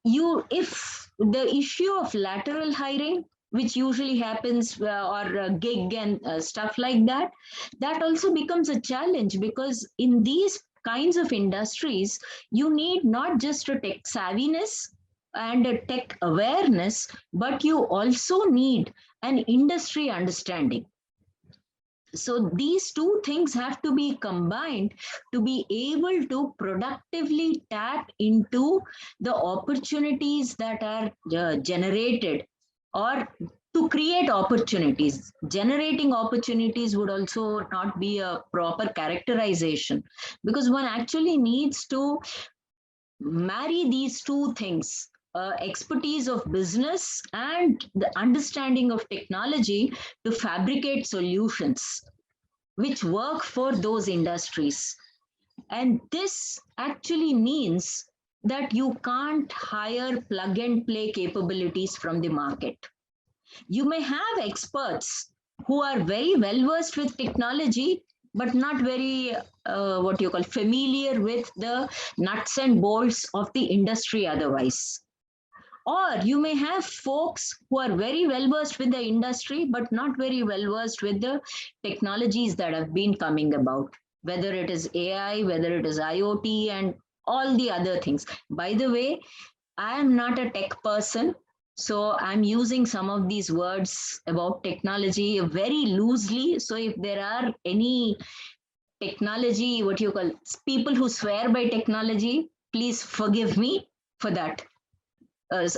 if the issue of lateral hiring, which usually happens, or gig and stuff like that, that also becomes a challenge, because in these kinds of industries, you need not just a tech savviness and a tech awareness, but you also need an industry understanding. So these two things have to be combined to be able to productively tap into the opportunities that are generated, or to create opportunities. Generating opportunities would also not be a proper characterization, because one actually needs to marry these two things, expertise of business and the understanding of technology, to fabricate solutions which work for those industries. And this actually means that you can't hire plug and play capabilities from the market. You may have experts who are very well versed with technology, but not very familiar with the nuts and bolts of the industry otherwise. Or you may have folks who are very well versed with the industry, but not very well versed with the technologies that have been coming about, whether it is AI, whether it is IoT, and all the other things. By the way, I am not a tech person, so I'm using some of these words about technology very loosely. So if there are any technology, people who swear by technology, please forgive me for that.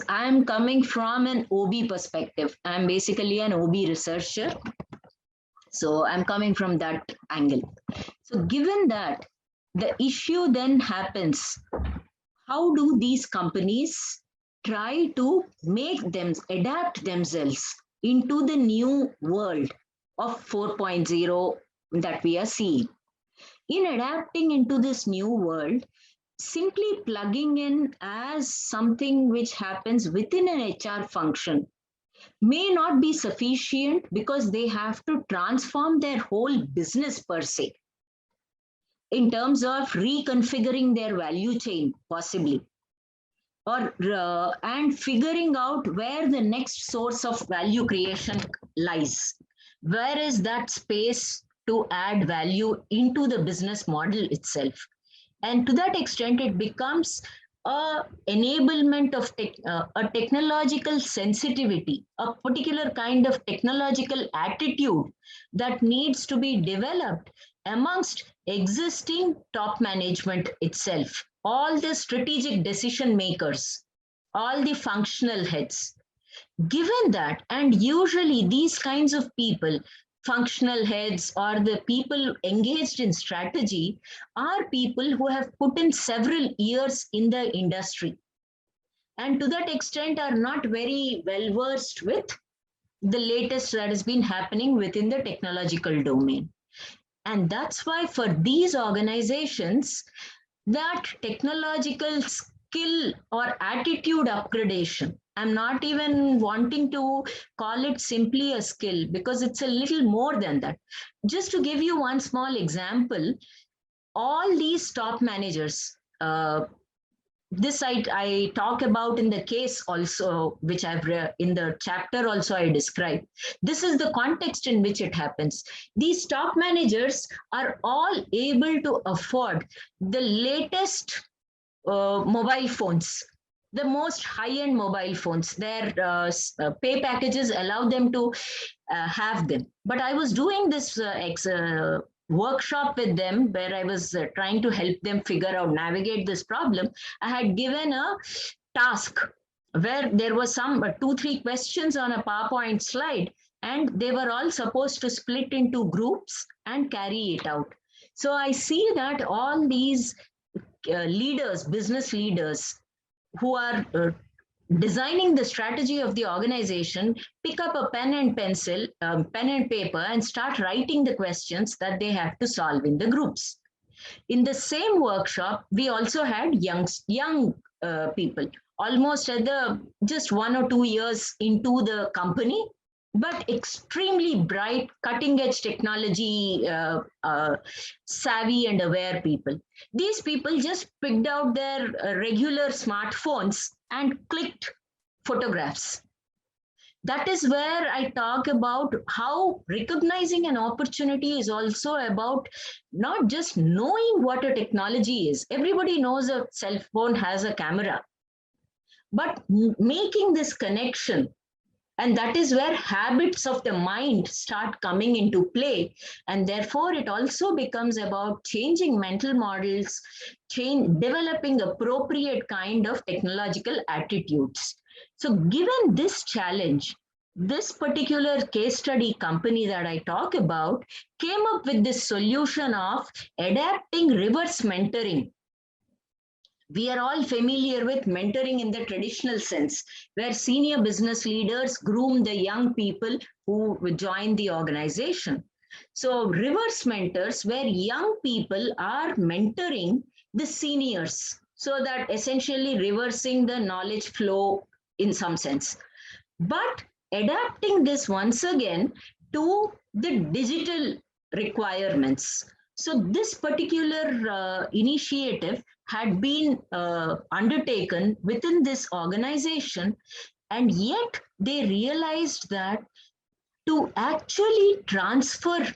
I'm coming from an OB perspective. I'm basically an OB researcher. So I'm coming from that angle. So given that, the issue then happens, how do these companies try to adapt themselves into the new world of 4.0 that we are seeing? In adapting into this new world, simply plugging in as something which happens within an HR function may not be sufficient, because they have to transform their whole business per se in terms of reconfiguring their value chain, possibly, or and figuring out where the next source of value creation lies. Where is that space to add value into the business model itself? And to that extent, it becomes a enablement of a technological sensitivity, a particular kind of technological attitude that needs to be developed amongst existing top management itself, all the strategic decision makers, all the functional heads. Given that, and usually these kinds of people, functional heads or the people engaged in strategy, are people who have put in several years in the industry, and to that extent are not very well versed with the latest that has been happening within the technological domain. And that's why for these organizations, that technological skill or attitude upgradation, I'm not even wanting to call it simply a skill, because it's a little more than that. Just to give you one small example, all these top managers, this I talk about in the case also, which I've read in the chapter also I describe. This is the context in which it happens. These top managers are all able to afford the latest mobile phones, the most high-end mobile phones. Their pay packages allow them to have them. But I was doing this workshop with them where I was trying to help them figure out, navigate this problem. I had given a task where there was some 2-3 questions on a PowerPoint slide, and they were all supposed to split into groups and carry it out. So I see that all these leaders, business leaders who are designing the strategy of the organization, pick up a pen and pencil, pen and paper, and start writing the questions that they have to solve in the groups. In the same workshop, we also had young people, almost at just 1 or 2 years into the company, but extremely bright, cutting edge technology savvy and aware people. These people just picked out their regular smartphones and clicked photographs. That is where I talk about how recognizing an opportunity is also about not just knowing what a technology is. Everybody knows a cell phone has a camera, but making this connection. And that is where habits of the mind start coming into play. And therefore, it also becomes about changing mental models, developing appropriate kind of technological attitudes. So given this challenge, this particular case study company that I talk about came up with this solution of adapting reverse mentoring. We are all familiar with mentoring in the traditional sense, where senior business leaders groom the young people who join the organization. So reverse mentors, where young people are mentoring the seniors, so that essentially reversing the knowledge flow in some sense. But adapting this once again to the digital requirements. So this particular initiative had been undertaken within this organization, and yet they realized that to actually transfer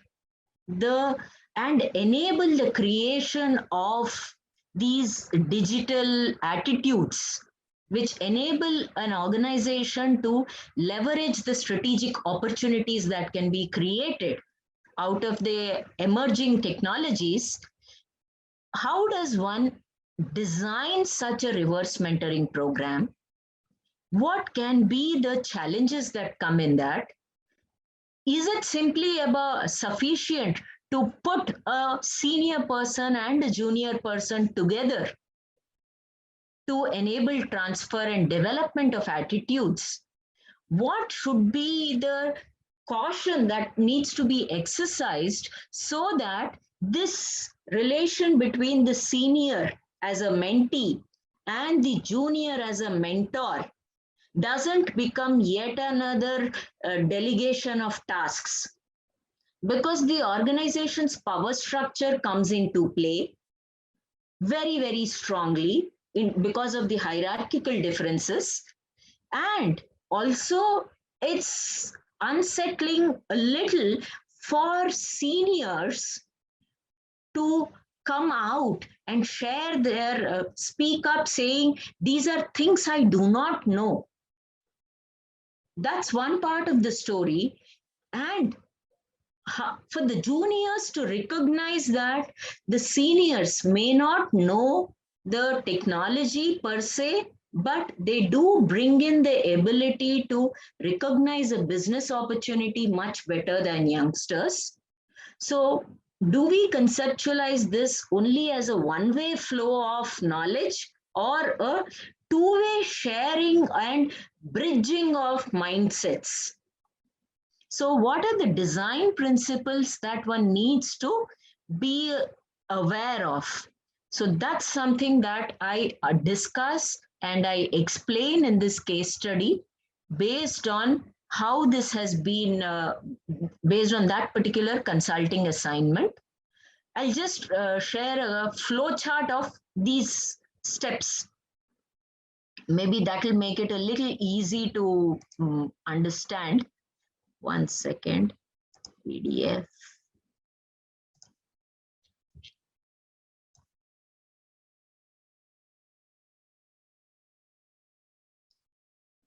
and enable the creation of these digital attitudes, which enable an organization to leverage the strategic opportunities that can be created out of the emerging technologies. How does one design such a reverse mentoring program what can be the challenges that come in that? Is it simply about sufficient to put a senior person and a junior person together to enable transfer and development of attitudes? What should be the caution that needs to be exercised so that this relation between the senior as a mentee and the junior as a mentor doesn't become yet another delegation of tasks? Because the organization's power structure comes into play very, very strongly because of the hierarchical differences. And also, it's unsettling a little for seniors to come out and share their speak up saying, these are things I do not know. That's one part of the story. And for the juniors to recognize that the seniors may not know the technology per se, but they do bring in the ability to recognize a business opportunity much better than youngsters. So do we conceptualize this only as a one-way flow of knowledge or a two-way sharing and bridging of mindsets? So what are the design principles that one needs to be aware of? So that's something that I discuss and I explain in this case study based on how this has been, based on that particular consulting assignment. I'll just share a flow chart of these steps. Maybe that will make it a little easy to understand. 1 second, PDF.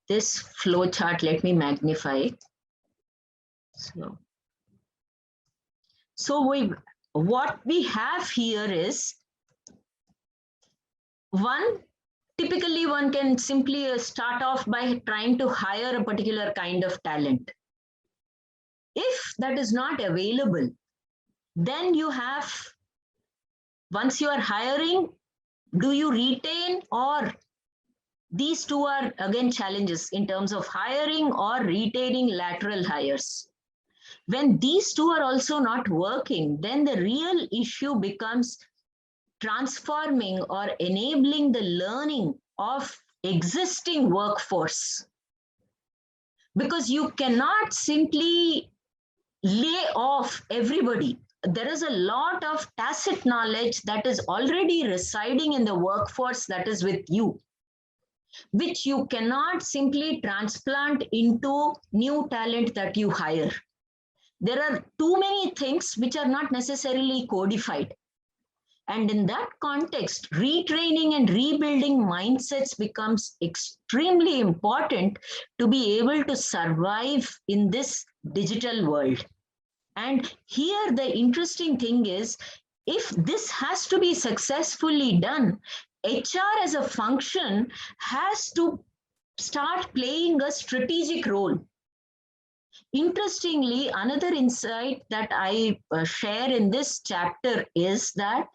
This flow chart, let me magnify. So what we have here is typically one can simply start off by trying to hire a particular kind of talent. If that is not available, then you have, once you are hiring, do you retain, or these two are again challenges in terms of hiring or retaining lateral hires. When these two are also not working, then the real issue becomes transforming or enabling the learning of existing workforce. Because you cannot simply lay off everybody. There is a lot of tacit knowledge that is already residing in the workforce that is with you, which you cannot simply transplant into new talent that you hire. There are too many things which are not necessarily codified. And in that context, retraining and rebuilding mindsets becomes extremely important to be able to survive in this digital world. And here the interesting thing is, if this has to be successfully done, HR as a function has to start playing a strategic role. Interestingly, another insight that I share in this chapter is that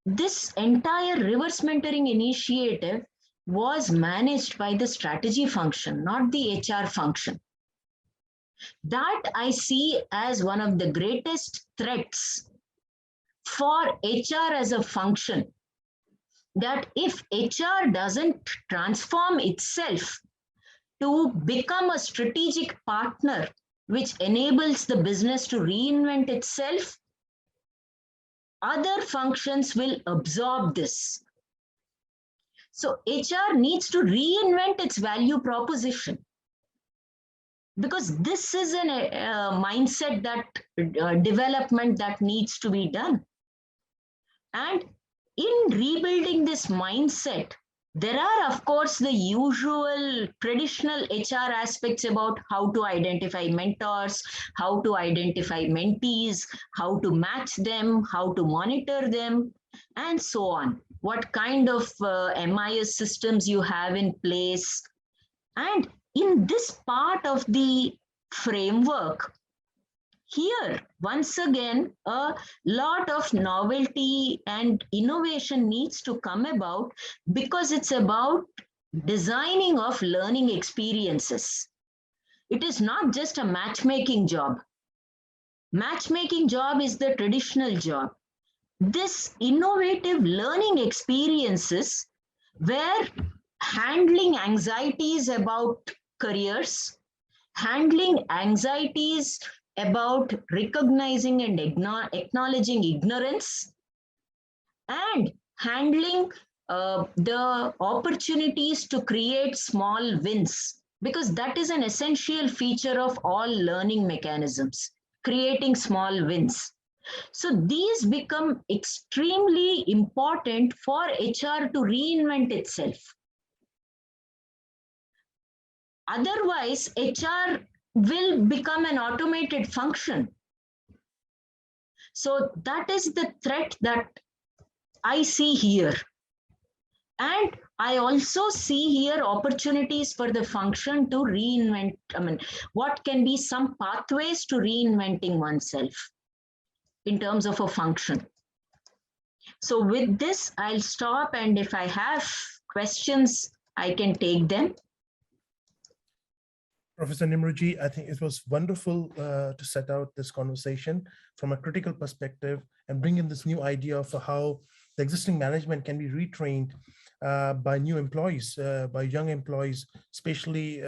this entire reverse mentoring initiative was managed by the strategy function, not the HR function. That I see as one of the greatest threats for HR as a function, that if HR doesn't transform itself to become a strategic partner which enables the business to reinvent itself, other functions will absorb this. So HR needs to reinvent its value proposition, because this is a mindset that development that needs to be done. And in rebuilding this mindset, there are, of course, the usual traditional HR aspects about how to identify mentors, how to identify mentees, how to match them, how to monitor them, and so on. What kind of MIS systems you have in place, And in this part of the framework, here, once again, a lot of novelty and innovation needs to come about, because it's about designing of learning experiences. It is not just a matchmaking job. Matchmaking job is the traditional job. This innovative learning experiences where handling anxieties about careers, handling anxieties about recognizing and acknowledging ignorance, and handling the opportunities to create small wins, because that is an essential feature of all learning mechanisms, creating small wins. So these become extremely important for HR to reinvent itself. Otherwise, HR will become an automated function. So that is the threat that I see here. And I also see here opportunities for the function to reinvent. I mean, what can be some pathways to reinventing oneself in terms of a function. So with this, I'll stop, and if I have questions, I can take them. Professor Nimruji, I think it was wonderful to set out this conversation from a critical perspective and bring in this new idea of how the existing management can be retrained by new employees, by young employees, especially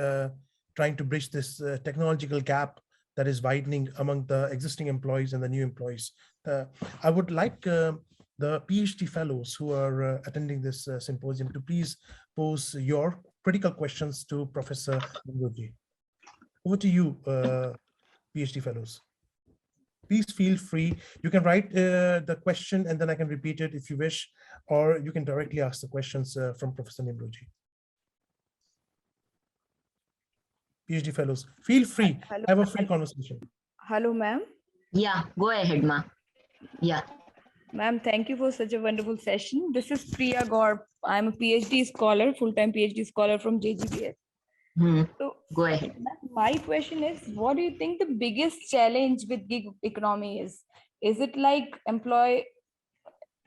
trying to bridge this technological gap that is widening among the existing employees and the new employees. I would like the PhD fellows who are attending this symposium to please pose your critical questions to Professor Nimruji. Over to you, PhD fellows. Please feel free. You can write the question and then I can repeat it if you wish, or you can directly ask the questions from Professor Nimruji. PhD fellows, feel free. Hello. Have a free conversation. Hello, ma'am. Yeah, go ahead, Ma. Yeah. Ma'am, thank you for such a wonderful session. This is Priya Gaur. I'm a PhD scholar, full-time PhD scholar from JGBS. So, go ahead. My question is, what do you think the biggest challenge with gig economy is? Is it like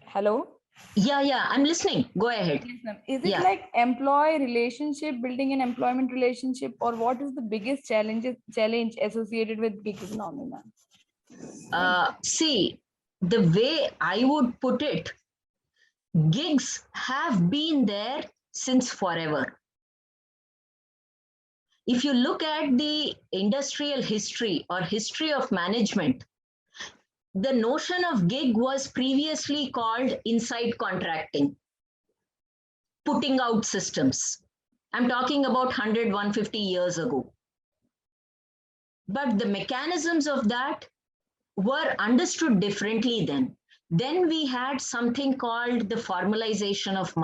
Hello? Yeah, I'm listening. Go ahead. Yes, is it like employee relationship, building an employment relationship, or what is the biggest challenge associated with gig economy, ma'am? See, the way I would put it, gigs have been there since forever. If you look at the industrial history or history of management, the notion of gig was previously called inside contracting, putting out systems. I'm talking about 100, 150 years ago. But the mechanisms of that were understood differently then. Then we had something called the formalization of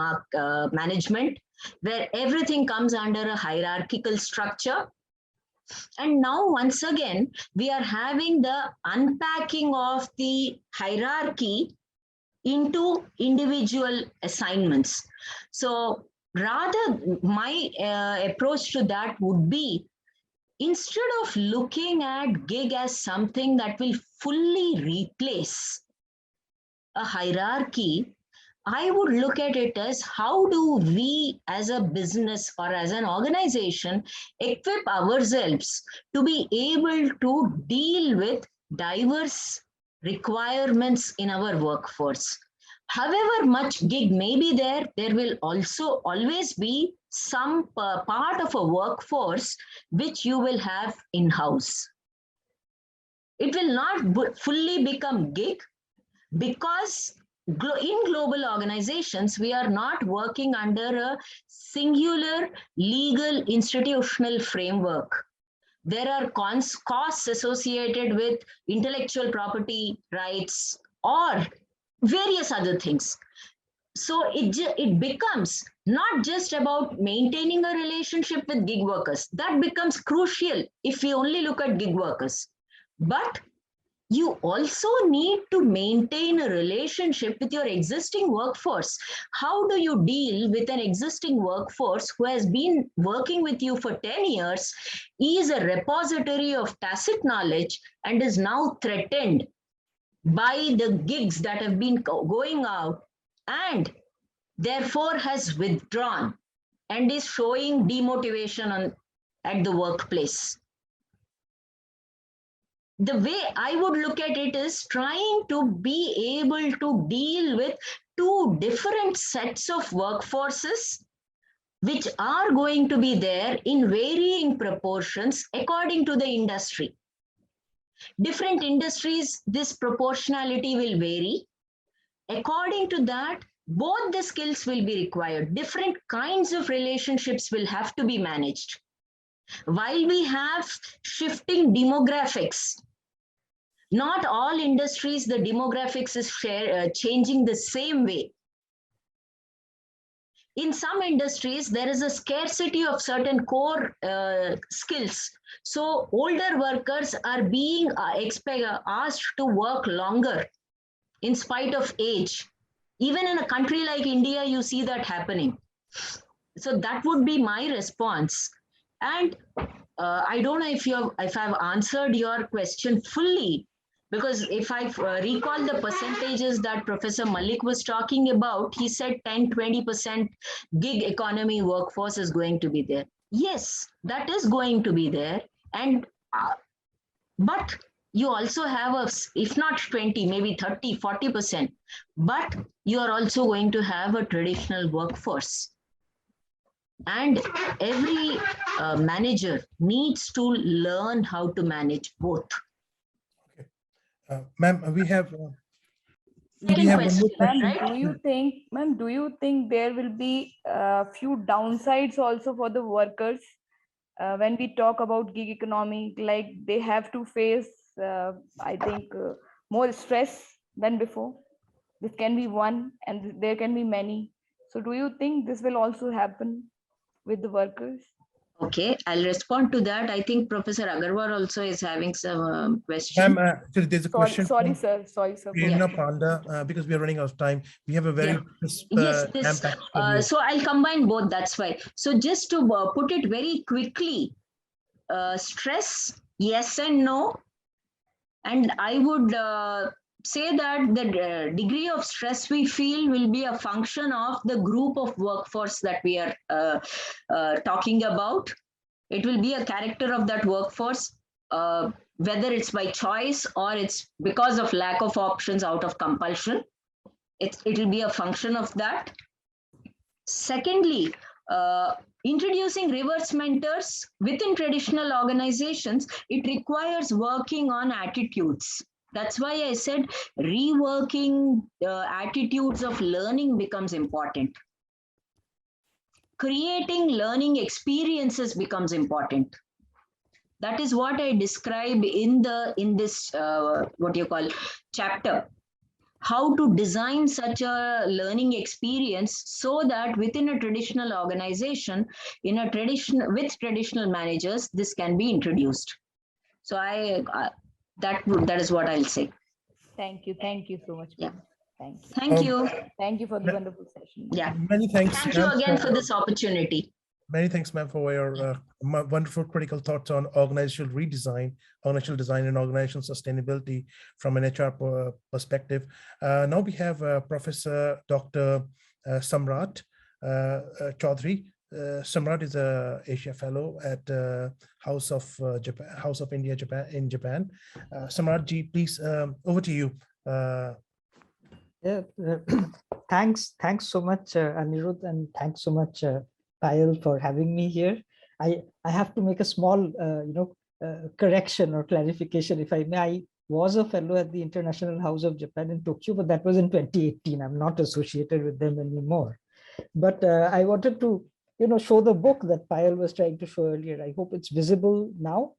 management, where everything comes under a hierarchical structure. And now, once again, we are having the unpacking of the hierarchy into individual assignments. So rather, my approach to that would be, instead of looking at gig as something that will fully replace a hierarchy, I would look at it as, how do we as a business or as an organization equip ourselves to be able to deal with diverse requirements in our workforce. However much gig may be there, there will also always be some part of a workforce which you will have in-house. It will not fully become gig, because in global organizations, we are not working under a singular legal institutional framework. There are costs associated with intellectual property rights or various other things. So it becomes not just about maintaining a relationship with gig workers. That becomes crucial if we only look at gig workers. But you also need to maintain a relationship with your existing workforce. How do you deal with an existing workforce who has been working with you for 10 years, is a repository of tacit knowledge, and is now threatened by the gigs that have been going out, and therefore has withdrawn and is showing demotivation at the workplace? The way I would look at it is trying to be able to deal with two different sets of workforces which are going to be there in varying proportions according to the industry. Different industries, this proportionality will vary. According to that, both the skills will be required. Different kinds of relationships will have to be managed. While we have shifting demographics, not all industries, the demographics is changing the same way. In some industries, there is a scarcity of certain core skills. So older workers are being asked to work longer in spite of age. Even in a country like India, you see that happening. So that would be my response. And I don't know if I've answered your question fully, because if I recall the percentages that Professor Malik was talking about, he said 10-20% gig economy workforce is going to be there. Yes, that is going to be there. And but you also have if not 20, maybe 30-40%, but you are also going to have a traditional workforce. And every manager needs to learn how to manage both. Ma'am, we have Second question, right? Do you think there will be a few downsides also for the workers when we talk about gig economy? Like they have to face, I think, more stress than before. This can be one, and there can be many. So do you think this will also happen with the workers? Okay, I'll respond to that. I think Professor Agarwal also is having some question. Ma'am, there's a question. Sorry, sir. Prerna Panda, because we are running out of time. We have a very crisp, so I'll combine both. That's why. So just to put it very quickly, stress, yes and no. And I would say that the degree of stress we feel will be a function of the group of workforce that we are talking about. It will be a character of that workforce, whether it's by choice or it's because of lack of options out of compulsion. It will be a function of that. Secondly, introducing reverse mentors within traditional organizations, it requires working on attitudes. That's why I said reworking attitudes of learning becomes important. Creating learning experiences becomes important. That is what I describe in this chapter. How to design such a learning experience so that within a traditional organization, with traditional managers, this can be introduced. So that is what I'll say. Thank you so much. Yeah. Thank you for the wonderful session. Yeah. Many thanks. Thank you again for this opportunity. Many thanks, ma'am, for your wonderful critical thoughts on organizational redesign, organizational design, and organizational sustainability from an HR perspective. Now we have Professor Dr. Samrat Chaudhary. Samrat is a Asia Fellow at House of India in Japan. Samrat ji, please, over to you. Thanks so much, Anirudh, and thanks so much, Payal, for having me here. I have to make a small, correction or clarification, if I may. I was a fellow at the International House of Japan in Tokyo, but that was in 2018. I'm not associated with them anymore. But I wanted to, show the book that Payal was trying to show earlier. I hope it's visible now,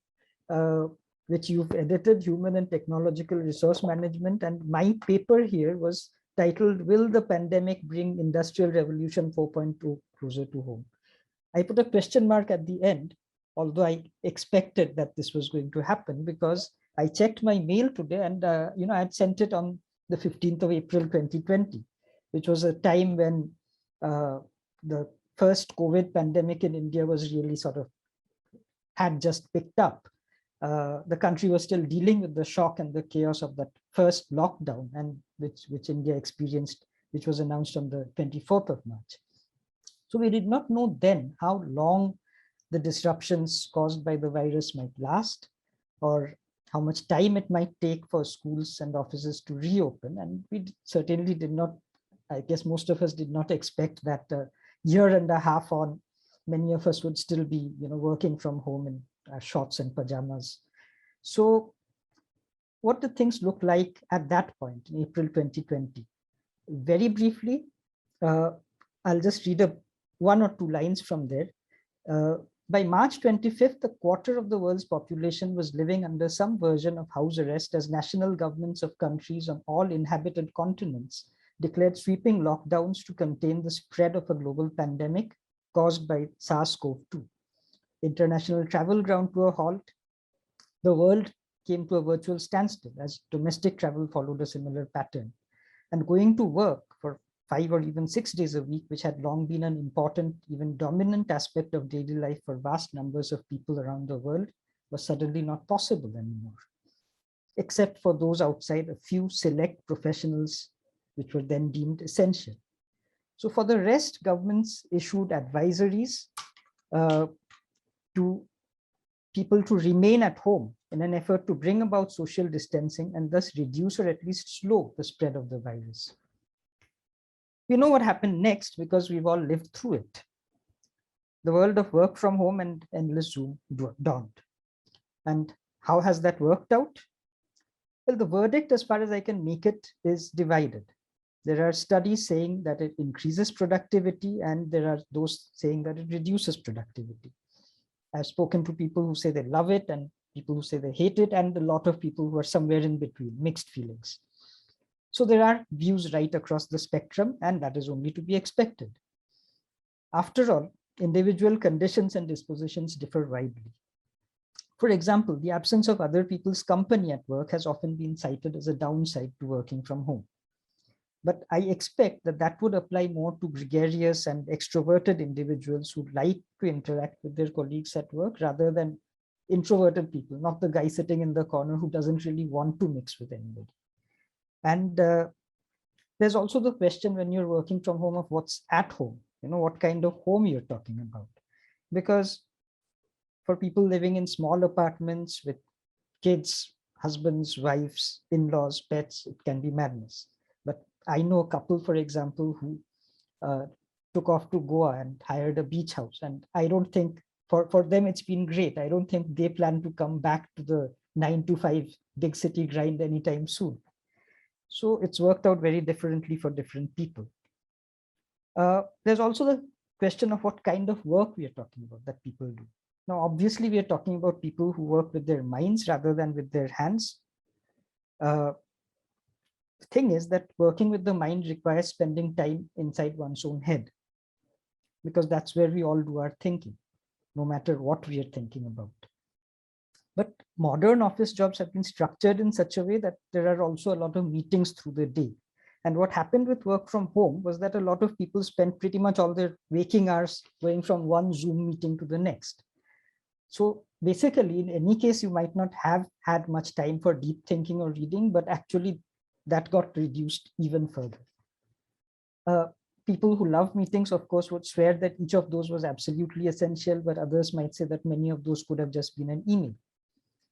which you've edited, Human and Technological Resource Management. And my paper here was titled, Will the Pandemic Bring Industrial Revolution 4.2 Closer to Home? I put a question mark at the end, although I expected that this was going to happen, because I checked my mail today, and I had sent it on the 15th of April 2020, which was a time when the first COVID pandemic in India was really sort of had just picked up. The country was still dealing with the shock and the chaos of that first lockdown, and which India experienced, which was announced on the 24th of March. So we did not know then how long the disruptions caused by the virus might last, or how much time it might take for schools and offices to reopen. And we certainly did not, I guess most of us did not expect that a year and a half on, many of us would still be working from home in shorts and pajamas. So what did things look like at that point in April 2020? Very briefly, I'll just read one or two lines from there. By March 25th, a quarter of the world's population was living under some version of house arrest, as national governments of countries on all inhabited continents declared sweeping lockdowns to contain the spread of a global pandemic caused by SARS-CoV-2. International travel ground to a halt. The world came to a virtual standstill as domestic travel followed a similar pattern. And going to work for 5 or even 6 days a week, which had long been an important, even dominant aspect of daily life for vast numbers of people around the world, was suddenly not possible anymore, except for those outside a few select professionals, which were then deemed essential. So for the rest, governments issued advisories to people to remain at home in an effort to bring about social distancing and thus reduce or at least slow the spread of the virus. We know what happened next because we've all lived through it. The world of work from home and endless Zoom dawned. And how has that worked out? Well, the verdict, as far as I can make it, is divided. There are studies saying that it increases productivity, and there are those saying that it reduces productivity. I've spoken to people who say they love it, and people who say they hate it, and a lot of people who are somewhere in between, mixed feelings. So there are views right across the spectrum, and that is only to be expected. After all, individual conditions and dispositions differ widely. For example, the absence of other people's company at work has often been cited as a downside to working from home. But I expect that that would apply more to gregarious and extroverted individuals who like to interact with their colleagues at work rather than introverted people, not the guy sitting in the corner who doesn't really want to mix with anybody. And there's also the question when you're working from home of what's at home, what kind of home you're talking about. Because for people living in small apartments with kids, husbands, wives, in-laws, pets, it can be madness. But I know a couple, for example, who took off to Goa and hired a beach house. And I don't think, for them, it's been great. I don't think they plan to come back to the 9-to-5 big city grind anytime soon. So it's worked out very differently for different people. There's also the question of what kind of work we are talking about that people do. Now, obviously, we are talking about people who work with their minds rather than with their hands. The thing is that working with the mind requires spending time inside one's own head, because that's where we all do our thinking, no matter what we are thinking about. But modern office jobs have been structured in such a way that there are also a lot of meetings through the day. And what happened with work from home was that a lot of people spent pretty much all their waking hours going from one Zoom meeting to the next. So basically, in any case, you might not have had much time for deep thinking or reading, but actually that got reduced even further. People who love meetings, of course, would swear that each of those was absolutely essential, but others might say that many of those could have just been an email.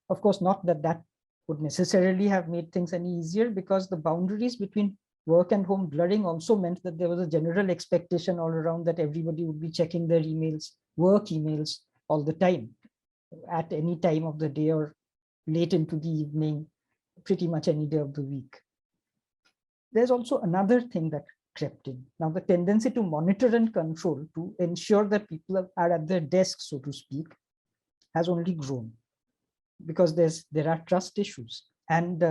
Of course, not that that would necessarily have made things any easier, because the boundaries between work and home blurring also meant that there was a general expectation all around that everybody would be checking their emails, work emails, all the time, at any time of the day or late into the evening, pretty much any day of the week. There's also another thing that crept in. Now, the tendency to monitor and control to ensure that people are at their desks, so to speak, has only grown, because there are trust issues. And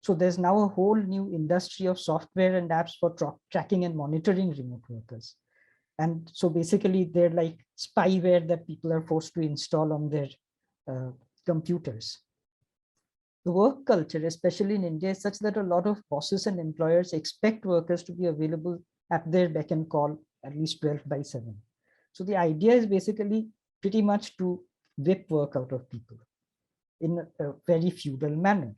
so there's now a whole new industry of software and apps for tracking and monitoring remote workers. And so basically they're like spyware that people are forced to install on their computers. The work culture, especially in India, is such that a lot of bosses and employers expect workers to be available at their beck and call at least 12/7. So the idea is basically pretty much to whip work out of people in a very feudal manner.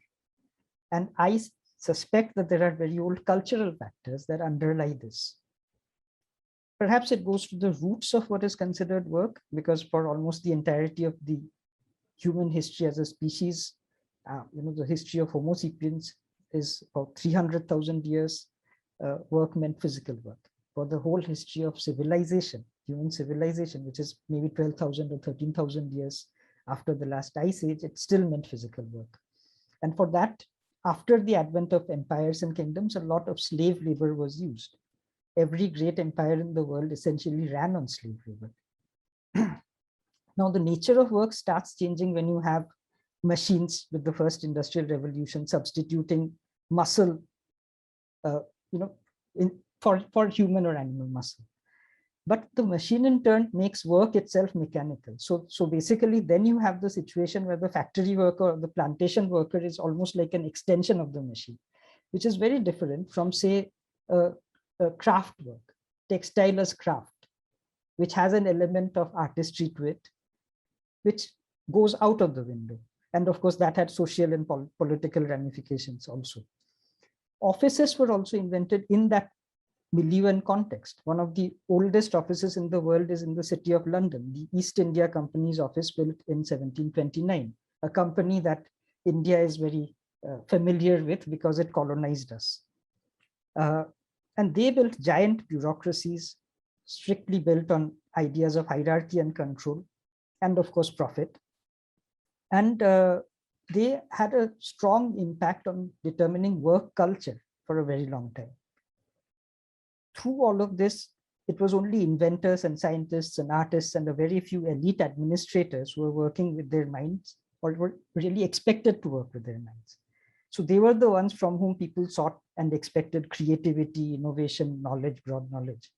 And I suspect that there are very old cultural factors that underlie this. Perhaps it goes to the roots of what is considered work, because for almost the entirety of the human history as a species, the history of Homo sapiens is about 300,000 years. Work meant physical work. For the whole history of civilization, human civilization, which is maybe 12,000 or 13,000 years after the last ice age, it still meant physical work. And for that, after the advent of empires and kingdoms, a lot of slave labor was used. Every great empire in the world essentially ran on slave labor. Now, the nature of work starts changing when you have machines with the first industrial revolution substituting muscle, for human or animal muscle. But the machine in turn makes work itself mechanical. So basically, then you have the situation where the factory worker or the plantation worker is almost like an extension of the machine, which is very different from, say, craft work, textile as craft, which has an element of artistry to it, which goes out of the window. And of course, that had social and political ramifications also. Offices were also invented in that milieu and context. One of the oldest offices in the world is in the city of London, the East India Company's office, built in 1729, a company that India is very familiar with because it colonized us. And they built giant bureaucracies, strictly built on ideas of hierarchy and control, and of course, profit. And they had a strong impact on determining work culture for a very long time. Through all of this, it was only inventors and scientists and artists and a very few elite administrators who were working with their minds, or were really expected to work with their minds. So they were the ones from whom people sought and expected creativity, innovation, knowledge, broad knowledge.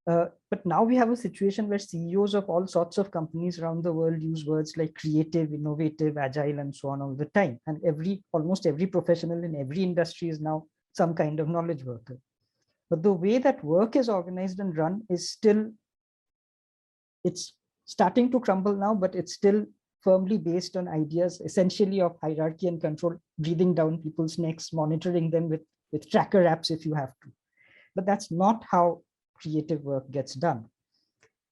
But now we have a situation where CEOs of all sorts of companies around the world use words like creative, innovative, agile, and so on all the time. And almost every professional in every industry is now some kind of knowledge worker. But the way that work is organized and run is still, it's starting to crumble now, but it's still firmly based on ideas essentially of hierarchy and control, breathing down people's necks, monitoring them with tracker apps if you have to. But that's not how creative work gets done.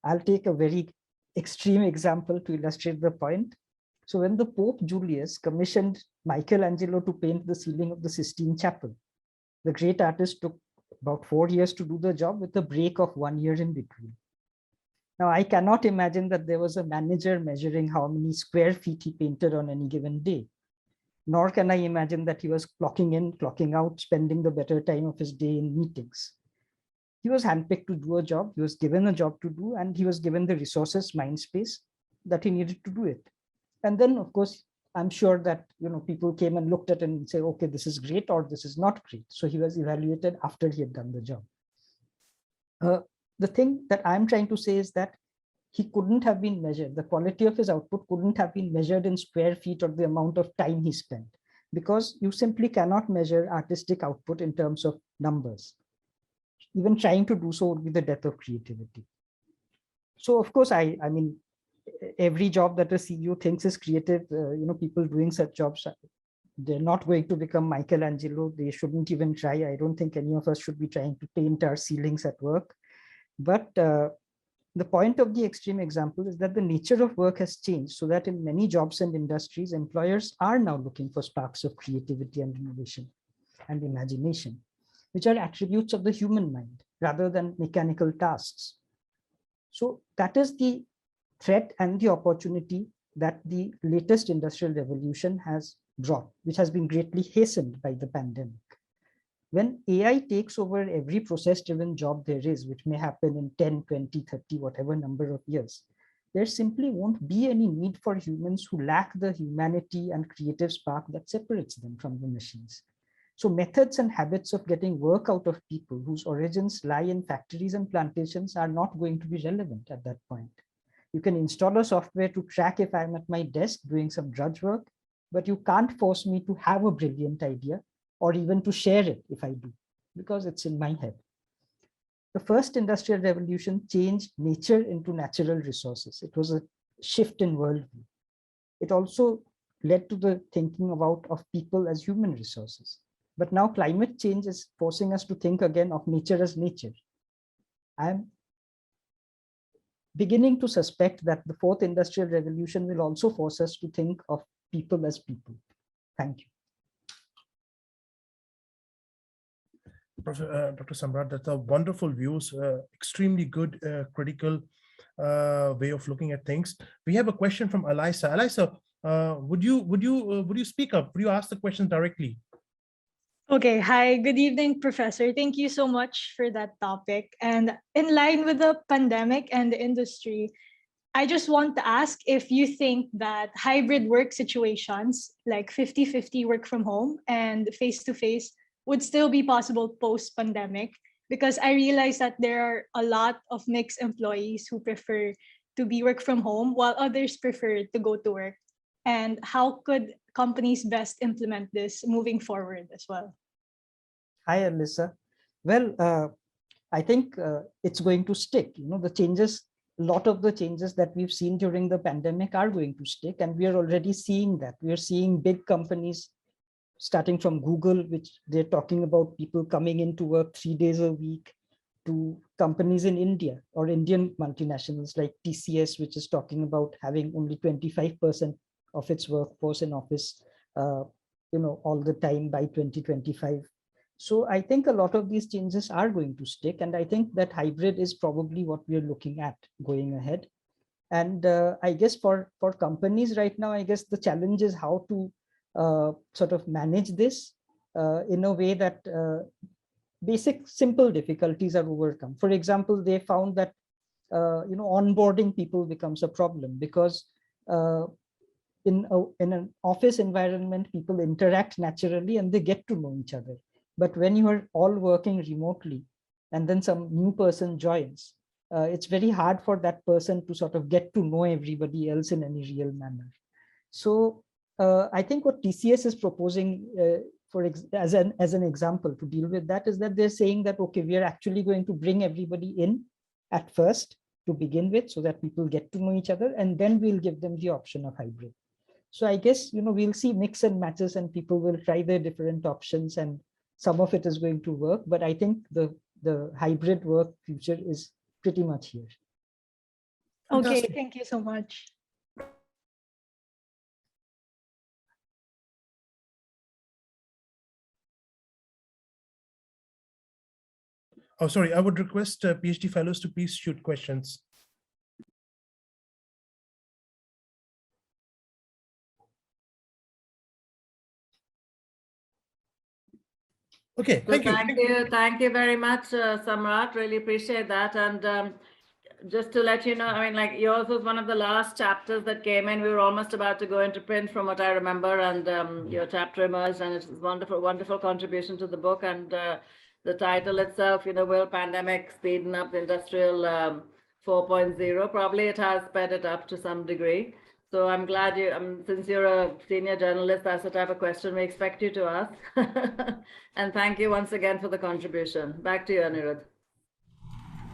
I'll take a very extreme example to illustrate the point. So when the Pope Julius commissioned Michelangelo to paint the ceiling of the Sistine Chapel, the great artist took about 4 years to do the job, with a break of 1 year in between. Now, I cannot imagine that there was a manager measuring how many square feet he painted on any given day. Nor can I imagine that he was clocking in, clocking out, spending the better time of his day in meetings. He was handpicked to do a job, he was given a job to do, and he was given the resources, mind space that he needed to do it. And then, of course, I'm sure that people came and looked at it and say, okay, this is great or this is not great. So he was evaluated after he had done the job. The thing that I'm trying to say is that he couldn't have been measured. The quality of his output couldn't have been measured in square feet or the amount of time he spent, because you simply cannot measure artistic output in terms of numbers. Even trying to do so would be the death of creativity. So of course, I mean, every job that a CEO thinks is creative, people doing such jobs, they're not going to become Michelangelo. They shouldn't even try. I don't think any of us should be trying to paint our ceilings at work. But the point of the extreme example is that the nature of work has changed, so that in many jobs and industries, employers are now looking for sparks of creativity and innovation and imagination, which are attributes of the human mind rather than mechanical tasks. So that is the threat and the opportunity that the latest industrial revolution has brought, which has been greatly hastened by the pandemic. When AI takes over every process-driven job there is, which may happen in 10, 20, 30, whatever number of years, there simply won't be any need for humans who lack the humanity and creative spark that separates them from the machines. So methods and habits of getting work out of people whose origins lie in factories and plantations are not going to be relevant at that point. You can install a software to track if I'm at my desk doing some drudge work, but you can't force me to have a brilliant idea or even to share it if I do, because it's in my head. The first industrial revolution changed nature into natural resources. It was a shift in worldview. It also led to the thinking about of people as human resources. But now climate change is forcing us to think again of nature as nature. I'm beginning to suspect that the fourth industrial revolution will also force us to think of people as people. Thank you. Dr. Samrat, that's a wonderful views, extremely good, critical way of looking at things. We have a question from Elisa. Elisa, would you speak up? Would you ask the question directly? Okay, hi, good evening, Professor. Thank you so much for that topic. And in line with the pandemic and the industry, I just want to ask if you think that hybrid work situations like 50-50 work from home and face-to-face would still be possible post-pandemic, because I realize that there are a lot of mixed employees who prefer to be work from home while others prefer to go to work. And how could companies best implement this moving forward as well? Hi, Alyssa. Well, I think it's going to stick. You know, the changes, a lot of the changes that we've seen during the pandemic are going to stick, and we are already seeing that. We are seeing big companies, starting from Google, which they're talking about people coming into work 3 days a week, to companies in India or Indian multinationals like TCS, which is talking about having only 25% of its workforce in office, all the time by 2025. So I think a lot of these changes are going to stick, and I think that hybrid is probably what we are looking at going ahead. And I guess for companies right now, I guess the challenge is how to sort of manage this in a way that basic simple difficulties are overcome. For example, they found that onboarding people becomes a problem, because in an office environment, people interact naturally and they get to know each other. But when you are all working remotely and then some new person joins, it's very hard for that person to sort of get to know everybody else in any real manner. So I think what TCS is proposing as an example to deal with that is that they're saying that, okay, we are actually going to bring everybody in at first to begin with, so that people get to know each other, and then we'll give them the option of hybrid. So I guess, we'll see mix and matches, and people will try their different options, and some of it is going to work. But I think the hybrid work future is pretty much here. Okay, thank you so much. Oh, sorry, I would request PhD fellows to please shoot questions. Okay, So thank you very much, Samrat. Really appreciate that. And just to let you know, I mean, like, yours was one of the last chapters that came in. We were almost about to go into print, from what I remember, and your chapter emerged, and it's a wonderful contribution to the book. And the title itself, will pandemic speeden up the industrial 4.0? Probably it has sped it up to some degree. So I'm glad since you're a senior journalist, that's the type of question we expect you to ask. And thank you once again for the contribution. Back to you, Anirudh.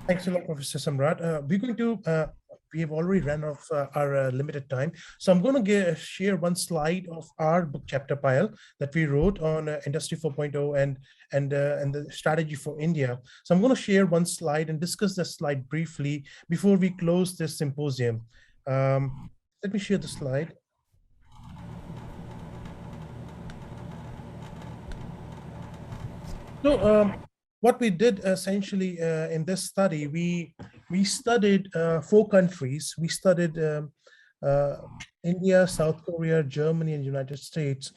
Thanks a lot, Professor Samrat. We're going to, we have already ran off our limited time. So I'm going to share one slide of our book chapter pile that we wrote on Industry 4.0 and the strategy for India. So I'm going to share one slide and discuss that slide briefly before we close this symposium. Let me share the slide. So what we did essentially in this study, we studied 4 countries. We studied India, South Korea, Germany, and United States.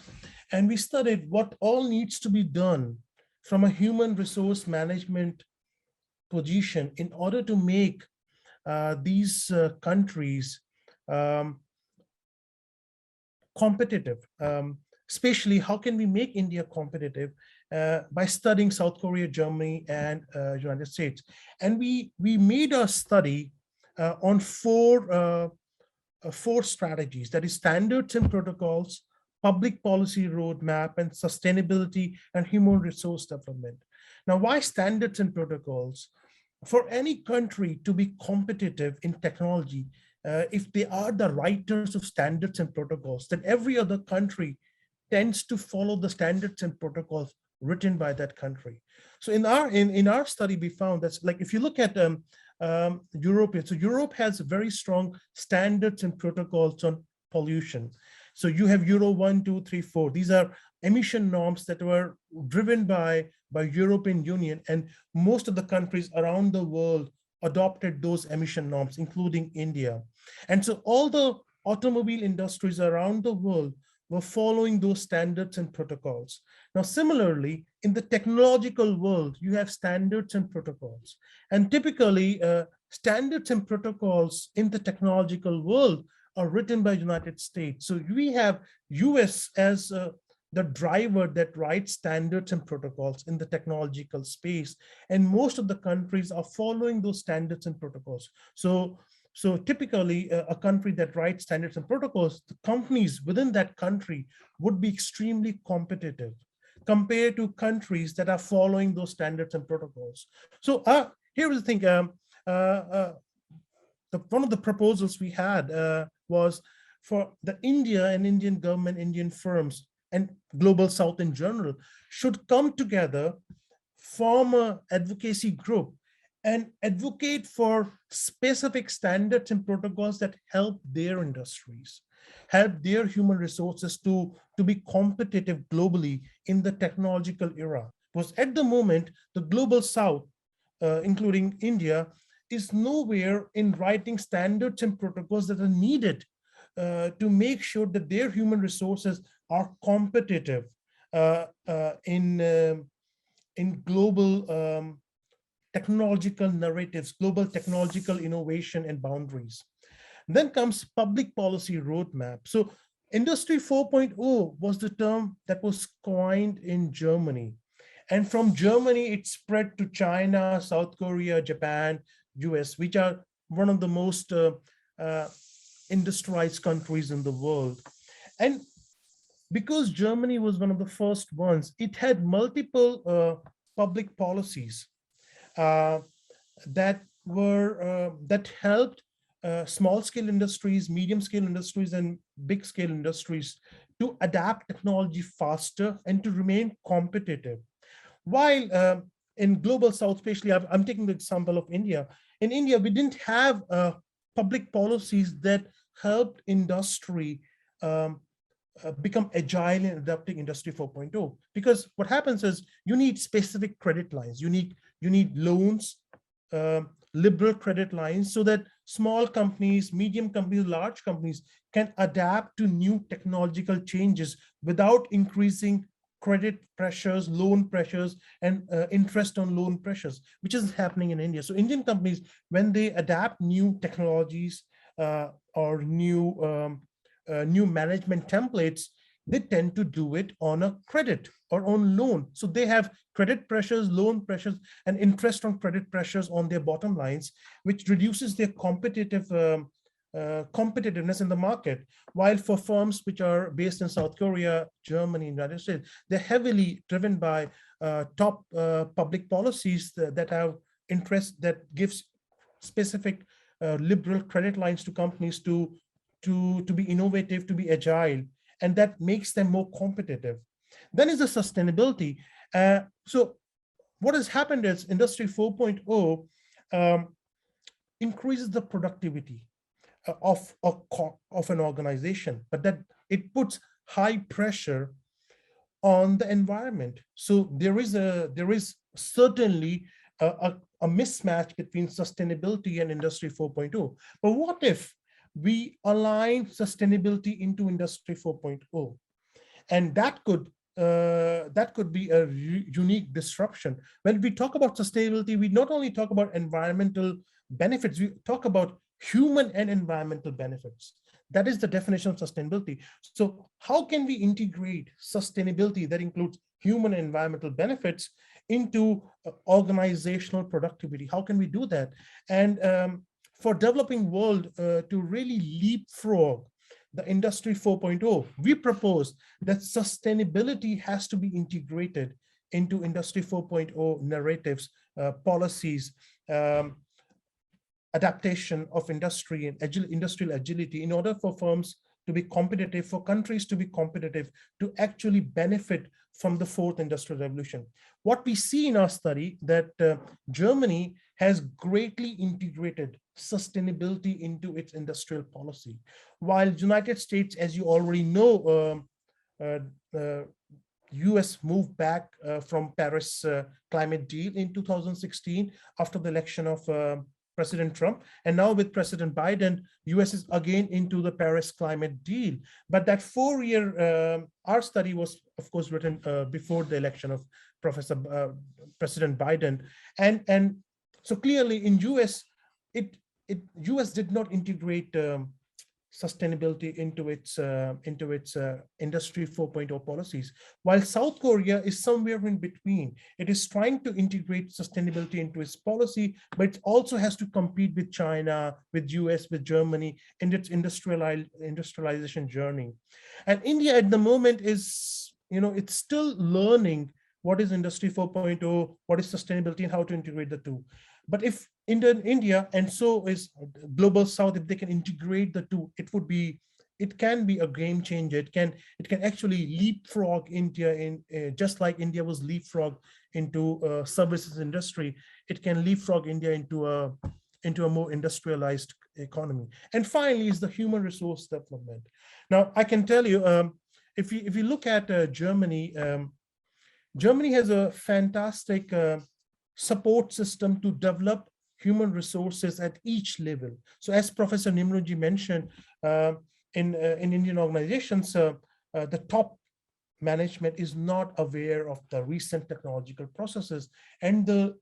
And we studied what all needs to be done from a human resource management position in order to make these countries competitive. Especially, how can we make India competitive by studying South Korea, Germany, and United States. And we made a study on 4 strategies, that is standards and protocols, public policy roadmap, and sustainability and human resource development. Now, why standards and protocols? For any country to be competitive in technology, if they are the writers of standards and protocols, then every other country tends to follow the standards and protocols written by that country. So in our study, we found that, like, if you look at European, so Europe has very strong standards and protocols on pollution. So you have Euro 1, 2, 3, 4. These are emission norms that were driven by European Union, and most of the countries around the world adopted those emission norms, including India. And so all the automobile industries around the world were following those standards and protocols. Now, similarly, in the technological world, you have standards and protocols. And typically, standards and protocols in the technological world are written by United States. So we have US as the driver that writes standards and protocols in the technological space. And most of the countries are following those standards and protocols. So typically, a country that writes standards and protocols, the companies within that country would be extremely competitive compared to countries that are following those standards and protocols. So here was the thing, one of the proposals we had was for the India and Indian government, Indian firms, and Global South in general should come together, form an advocacy group, and advocate for specific standards and protocols that help their industries, help their human resources to be competitive globally in the technological era. Because at the moment, the Global South, including India, is nowhere in writing standards and protocols that are needed to make sure that their human resources are competitive in global technological narratives, global technological innovation and boundaries. Then comes public policy roadmap. So Industry 4.0 was the term that was coined in Germany. And from Germany, it spread to China, South Korea, Japan, US, which are one of the most industrialized countries in the world. And because Germany was one of the first ones, it had multiple public policies that helped small-scale industries, medium-scale industries, and big-scale industries to adapt technology faster and to remain competitive. While in Global South, especially, I'm taking the example of India. In India, we didn't have public policies that helped industry become agile in adapting Industry 4.0. Because what happens is you need specific credit lines. You need loans, liberal credit lines, so that small companies, medium companies, large companies can adapt to new technological changes without increasing credit pressures, loan pressures, and interest on loan pressures, which is happening in India. So Indian companies, when they adapt new technologies or new management templates, they tend to do it on a credit or on loan. So they have credit pressures, loan pressures, and interest on credit pressures on their bottom lines, which reduces their competitiveness in the market. While for firms which are based in South Korea, Germany, United States, they're heavily driven by top public policies that have interest, that gives specific liberal credit lines to companies to be innovative, to be agile, and that makes them more competitive. Then is the sustainability. So what has happened is Industry 4.0 increases the productivity of an organization, but that it puts high pressure on the environment. So there is certainly a mismatch between sustainability and Industry 4.0. But what if we align sustainability into Industry 4.0? And that could be a unique disruption. When we talk about sustainability, we not only talk about environmental benefits, we talk about human and environmental benefits. That is the definition of sustainability. So how can we integrate sustainability that includes human and environmental benefits into organizational productivity? How can we do that? And for developing world to really leapfrog the Industry 4.0, we propose that sustainability has to be integrated into Industry 4.0 narratives, policies, adaptation of industry and industrial agility in order for firms to be competitive, for countries to be competitive, to actually benefit from the fourth industrial revolution. What we see in our study that Germany has greatly integrated sustainability into its industrial policy, while United States, as you already know, US moved back from Paris climate deal in 2016 after the election of President Trump, and now with President Biden, US is again into the Paris climate deal. But that 4-year, our study was of course written before the election of President Biden, and so clearly in US, US did not integrate sustainability into its Industry 4.0 policies, while South Korea is somewhere in between. It is trying to integrate sustainability into its policy, but it also has to compete with China, with US, with Germany in its industrialization journey. And India at the moment is, it's still learning what is Industry 4.0, what is sustainability, and how to integrate the two. But if India, and so is Global South, if they can integrate the two, it can be a game changer. It can actually leapfrog India in just like India was leapfrog into services industry. It can leapfrog India into a more industrialized economy. And finally is the human resource development. Now I can tell you, if you look at Germany, Germany has a fantastic support system to develop human resources at each level. So as Professor Nimrodji mentioned, in Indian organizations, the top management is not aware of the recent technological processes and the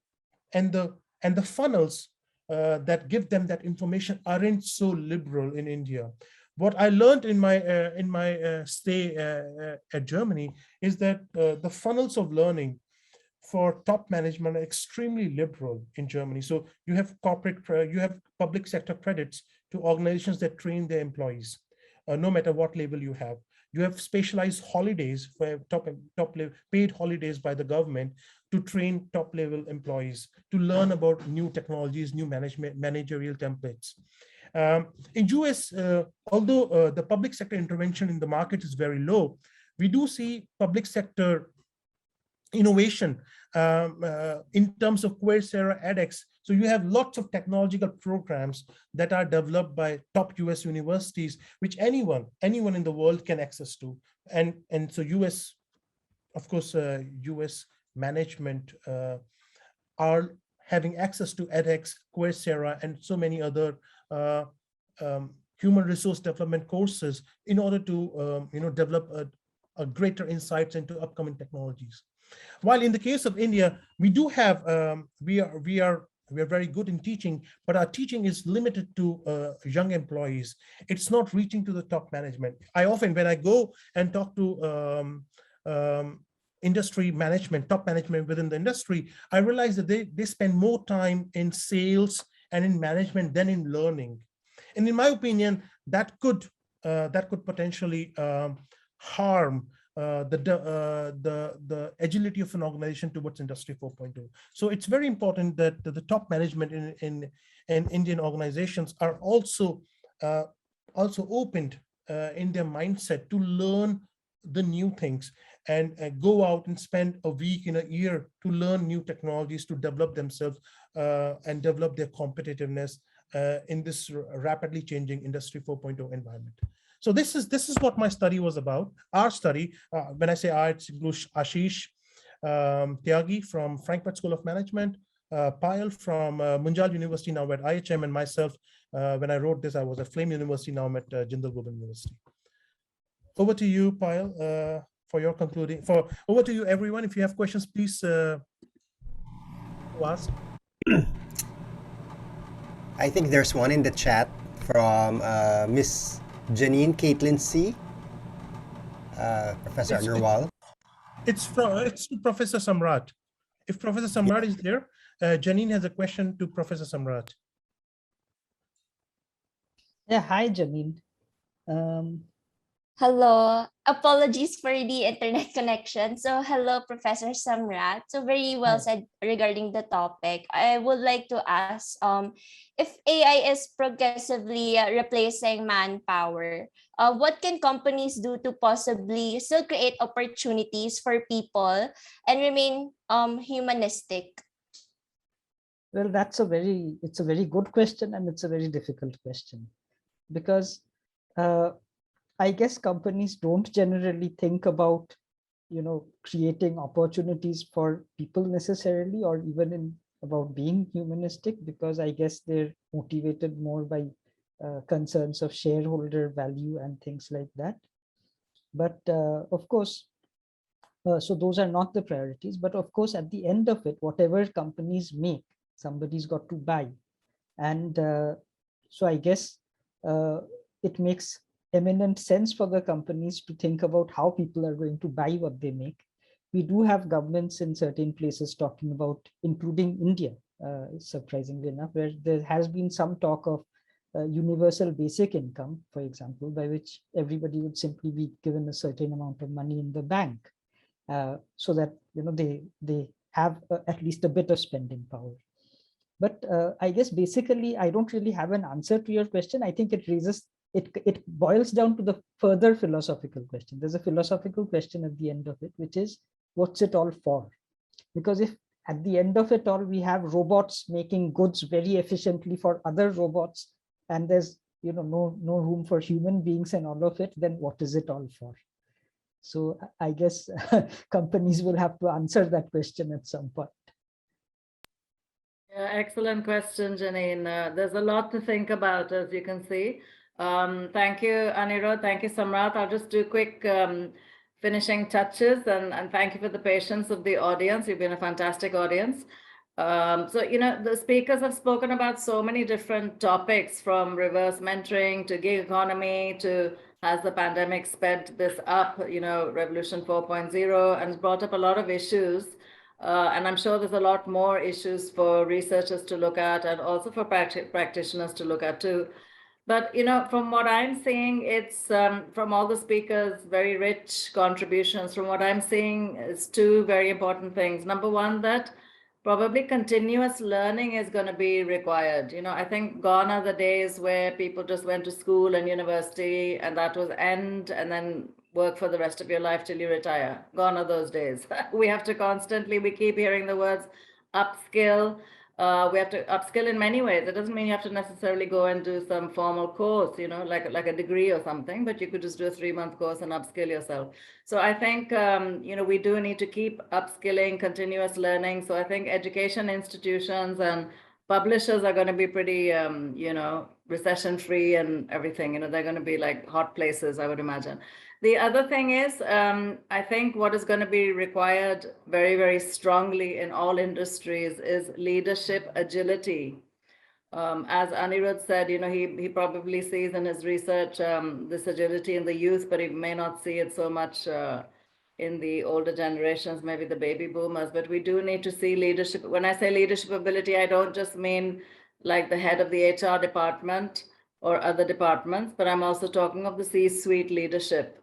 funnels that give them that information aren't so liberal in India. What I learned in my stay at Germany is that the funnels of learning for top management are extremely liberal in Germany. So you have public sector credits to organizations that train their employees, no matter what level you have. You have specialized holidays for top level paid holidays by the government to train top level employees to learn about new technologies, new managerial templates. In US, although the public sector intervention in the market is very low, we do see public sector innovation in terms of Coursera, edX. So you have lots of technological programs that are developed by top US universities, which anyone in the world can access to. And so US, of course, US management are having access to edX, Coursera, and so many other human resource development courses in order to develop a greater insights into upcoming technologies. While in the case of India, we do have we are very good in teaching, but our teaching is limited to young employees. It's not reaching to the top management. I often, when I go and talk to industry management, top management within the industry, I realize that they spend more time in sales and in management than in learning. And in my opinion, that could potentially harm the agility of an organization towards Industry 4.0. So it's very important that the top management in Indian organizations are also opened in their mindset to learn the new things and go out and spend a week in a year to learn new technologies, to develop themselves and develop their competitiveness in this rapidly changing Industry 4.0 environment. So this is what my study was about. Our study, when I say our, it's Ashish Tyagi from Frankfurt School of Management, Payal from Munjal University, now at IHM, and myself, when I wrote this, I was at Flame University, now I'm at Jindal Global University. Over to you, Payal, for your concluding. Over to you, everyone. If you have questions, please ask. I think there's one in the chat from Miss Janine Caitlin C. Professor Agarwal. It's to Professor Samrat. If Professor Samrat is there, Janine has a question to Professor Samrat. Yeah, hi, Janine. Hello, apologies for the internet connection. So hello, Professor Samrat. So very well said regarding the topic. I would like to ask, if AI is progressively replacing manpower, what can companies do to possibly still create opportunities for people and remain humanistic? Well, it's a very good question, and it's a very difficult question, because I guess companies don't generally think about, creating opportunities for people necessarily, or even about being humanistic, because I guess they're motivated more by concerns of shareholder value and things like that. But of course, so those are not the priorities. But of course, at the end of it, whatever companies make, somebody's got to buy. And so I guess it makes eminent sense for the companies to think about how people are going to buy what they make. We do have governments in certain places talking about, including India, surprisingly enough, where there has been some talk of universal basic income, for example, by which everybody would simply be given a certain amount of money in the bank, so that they have at least a bit of spending power. But I guess basically I don't really have an answer to your question. I think it boils down to the further philosophical question. There's a philosophical question at the end of it, which is, what's it all for? Because if at the end of it all we have robots making goods very efficiently for other robots, and there's no room for human beings and all of it, then what is it all for? So I guess companies will have to answer that question at some point. Yeah, excellent question, Janine. There's a lot to think about, as you can see. Thank you, Anirudh. Thank you, Samrat. I'll just do quick finishing touches, and thank you for the patience of the audience. You've been a fantastic audience. So, the speakers have spoken about so many different topics, from reverse mentoring to gig economy to, has the pandemic sped this up, Revolution 4.0, and brought up a lot of issues. And I'm sure there's a lot more issues for researchers to look at, and also for practitioners to look at too. But, from what I'm seeing, it's from all the speakers, very rich contributions. From what I'm seeing, is two very important things. Number one, that probably continuous learning is going to be required. I think gone are the days where people just went to school and university, and that was end, and then work for the rest of your life till you retire. Gone are those days. We have to constantly, we keep hearing the words upskill. We have to upskill in many ways. It doesn't mean you have to necessarily go and do some formal course, like a degree or something, but you could just do a 3-month course and upskill yourself. So I think, we do need to keep upskilling, continuous learning. So I think education institutions and publishers are going to be pretty, recession-free and everything. They're going to be like hot places, I would imagine. The other thing is, I think what is going to be required very, very strongly in all industries is leadership agility. As Anirudh said, he probably sees in his research this agility in the youth, but he may not see it so much in the older generations, maybe the baby boomers. But we do need to see leadership. When I say leadership ability, I don't just mean like the head of the HR department or other departments, but I'm also talking of the C-suite leadership,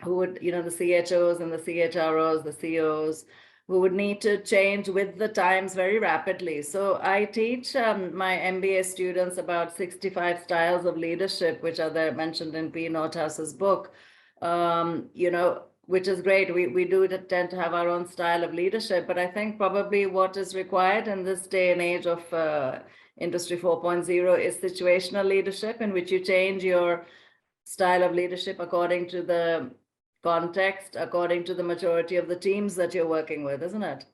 who would, the CHOs and the CHROs, the CEOs, who would need to change with the times very rapidly. So I teach my MBA students about 65 styles of leadership, which are there mentioned in P. Nordhaus's book, which is great. We do tend to have our own style of leadership, but I think probably what is required in this day and age of Industry 4.0 is situational leadership, in which you change your style of leadership according to the context, according to the maturity of the teams that you're working with, isn't it?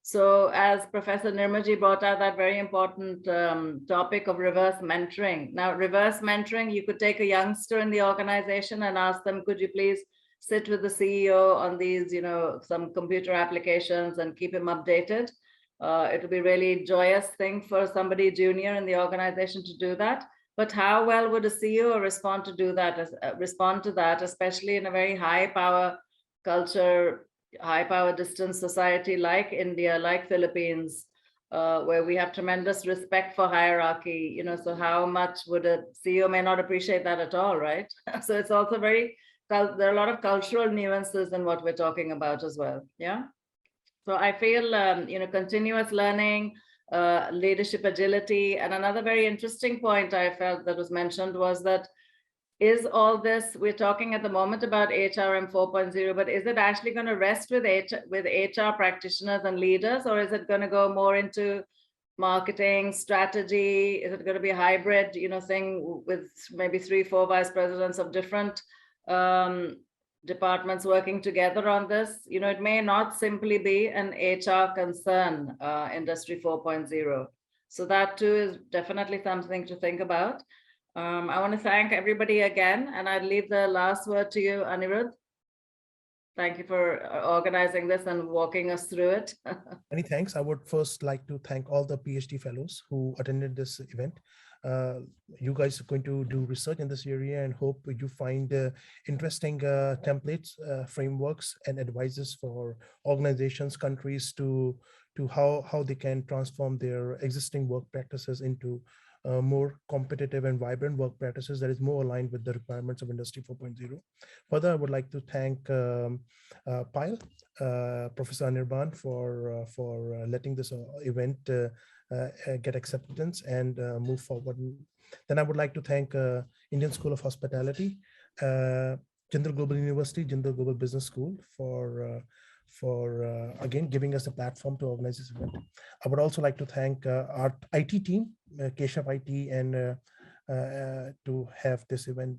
So as Professor Nirmaji brought out that very important topic of reverse mentoring. Now, reverse mentoring, you could take a youngster in the organization and ask them, could you please sit with the CEO on these, some computer applications and keep him updated? It'll be really joyous thing for somebody junior in the organization to do that. But how well would a CEO respond to that, especially in a very high power culture, high power distance society like India, like Philippines, where we have tremendous respect for hierarchy, you know, so how much would a CEO may not appreciate that at all, right? So it's also there are a lot of cultural nuances in what we're talking about as well, yeah? So I feel, you know, continuous learning, leadership agility, and another very interesting point I felt that was mentioned was that is all this, we're talking at the moment about HRM 4.0, but is it actually going to rest with HR practitioners and leaders, or is it going to go more into marketing, strategy? Is it going to be a hybrid, you know, thing with maybe 3-4 vice presidents of different departments working together on this? You know, it may not simply be an HR concern, Industry 4.0. So that too is definitely something to think about. I want to thank everybody again, and I'd leave the last word to you, Anirudh. Thank you for organizing this and walking us through it. Many thanks. I would first like to thank all the PhD fellows who attended this event. You guys are going to do research in this area, and hope you find interesting templates, frameworks, and advices for organizations, countries to how they can transform their existing work practices into more competitive and vibrant work practices that is more aligned with the requirements of Industry 4.0. Further, I would like to thank Payal, Professor Anirudh, for letting this event get acceptance and move forward. Then I would like to thank Indian School of Hospitality, Jindal Global University, Jindal Global Business School for again giving us a platform to organize this event. I would also like to thank our IT team, Keshav IT, and to have this event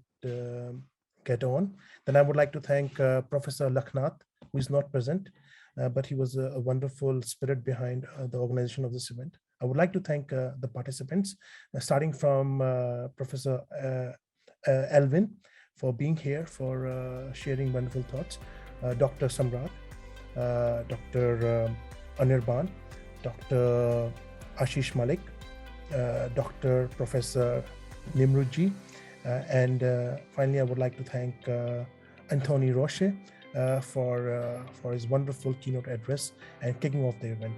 get on. Then I would like to thank Professor Lakhnath, who is not present, but he was a wonderful spirit behind the organization of this event. I would like to thank the participants, starting from Professor Alvin for being here, for sharing wonderful thoughts, Dr. Samrat, Dr. Anirudh, Dr. Ashish Malik, Dr. Professor Nimrudji, and finally, I would like to thank Anthony Roche for his wonderful keynote address and kicking off the event.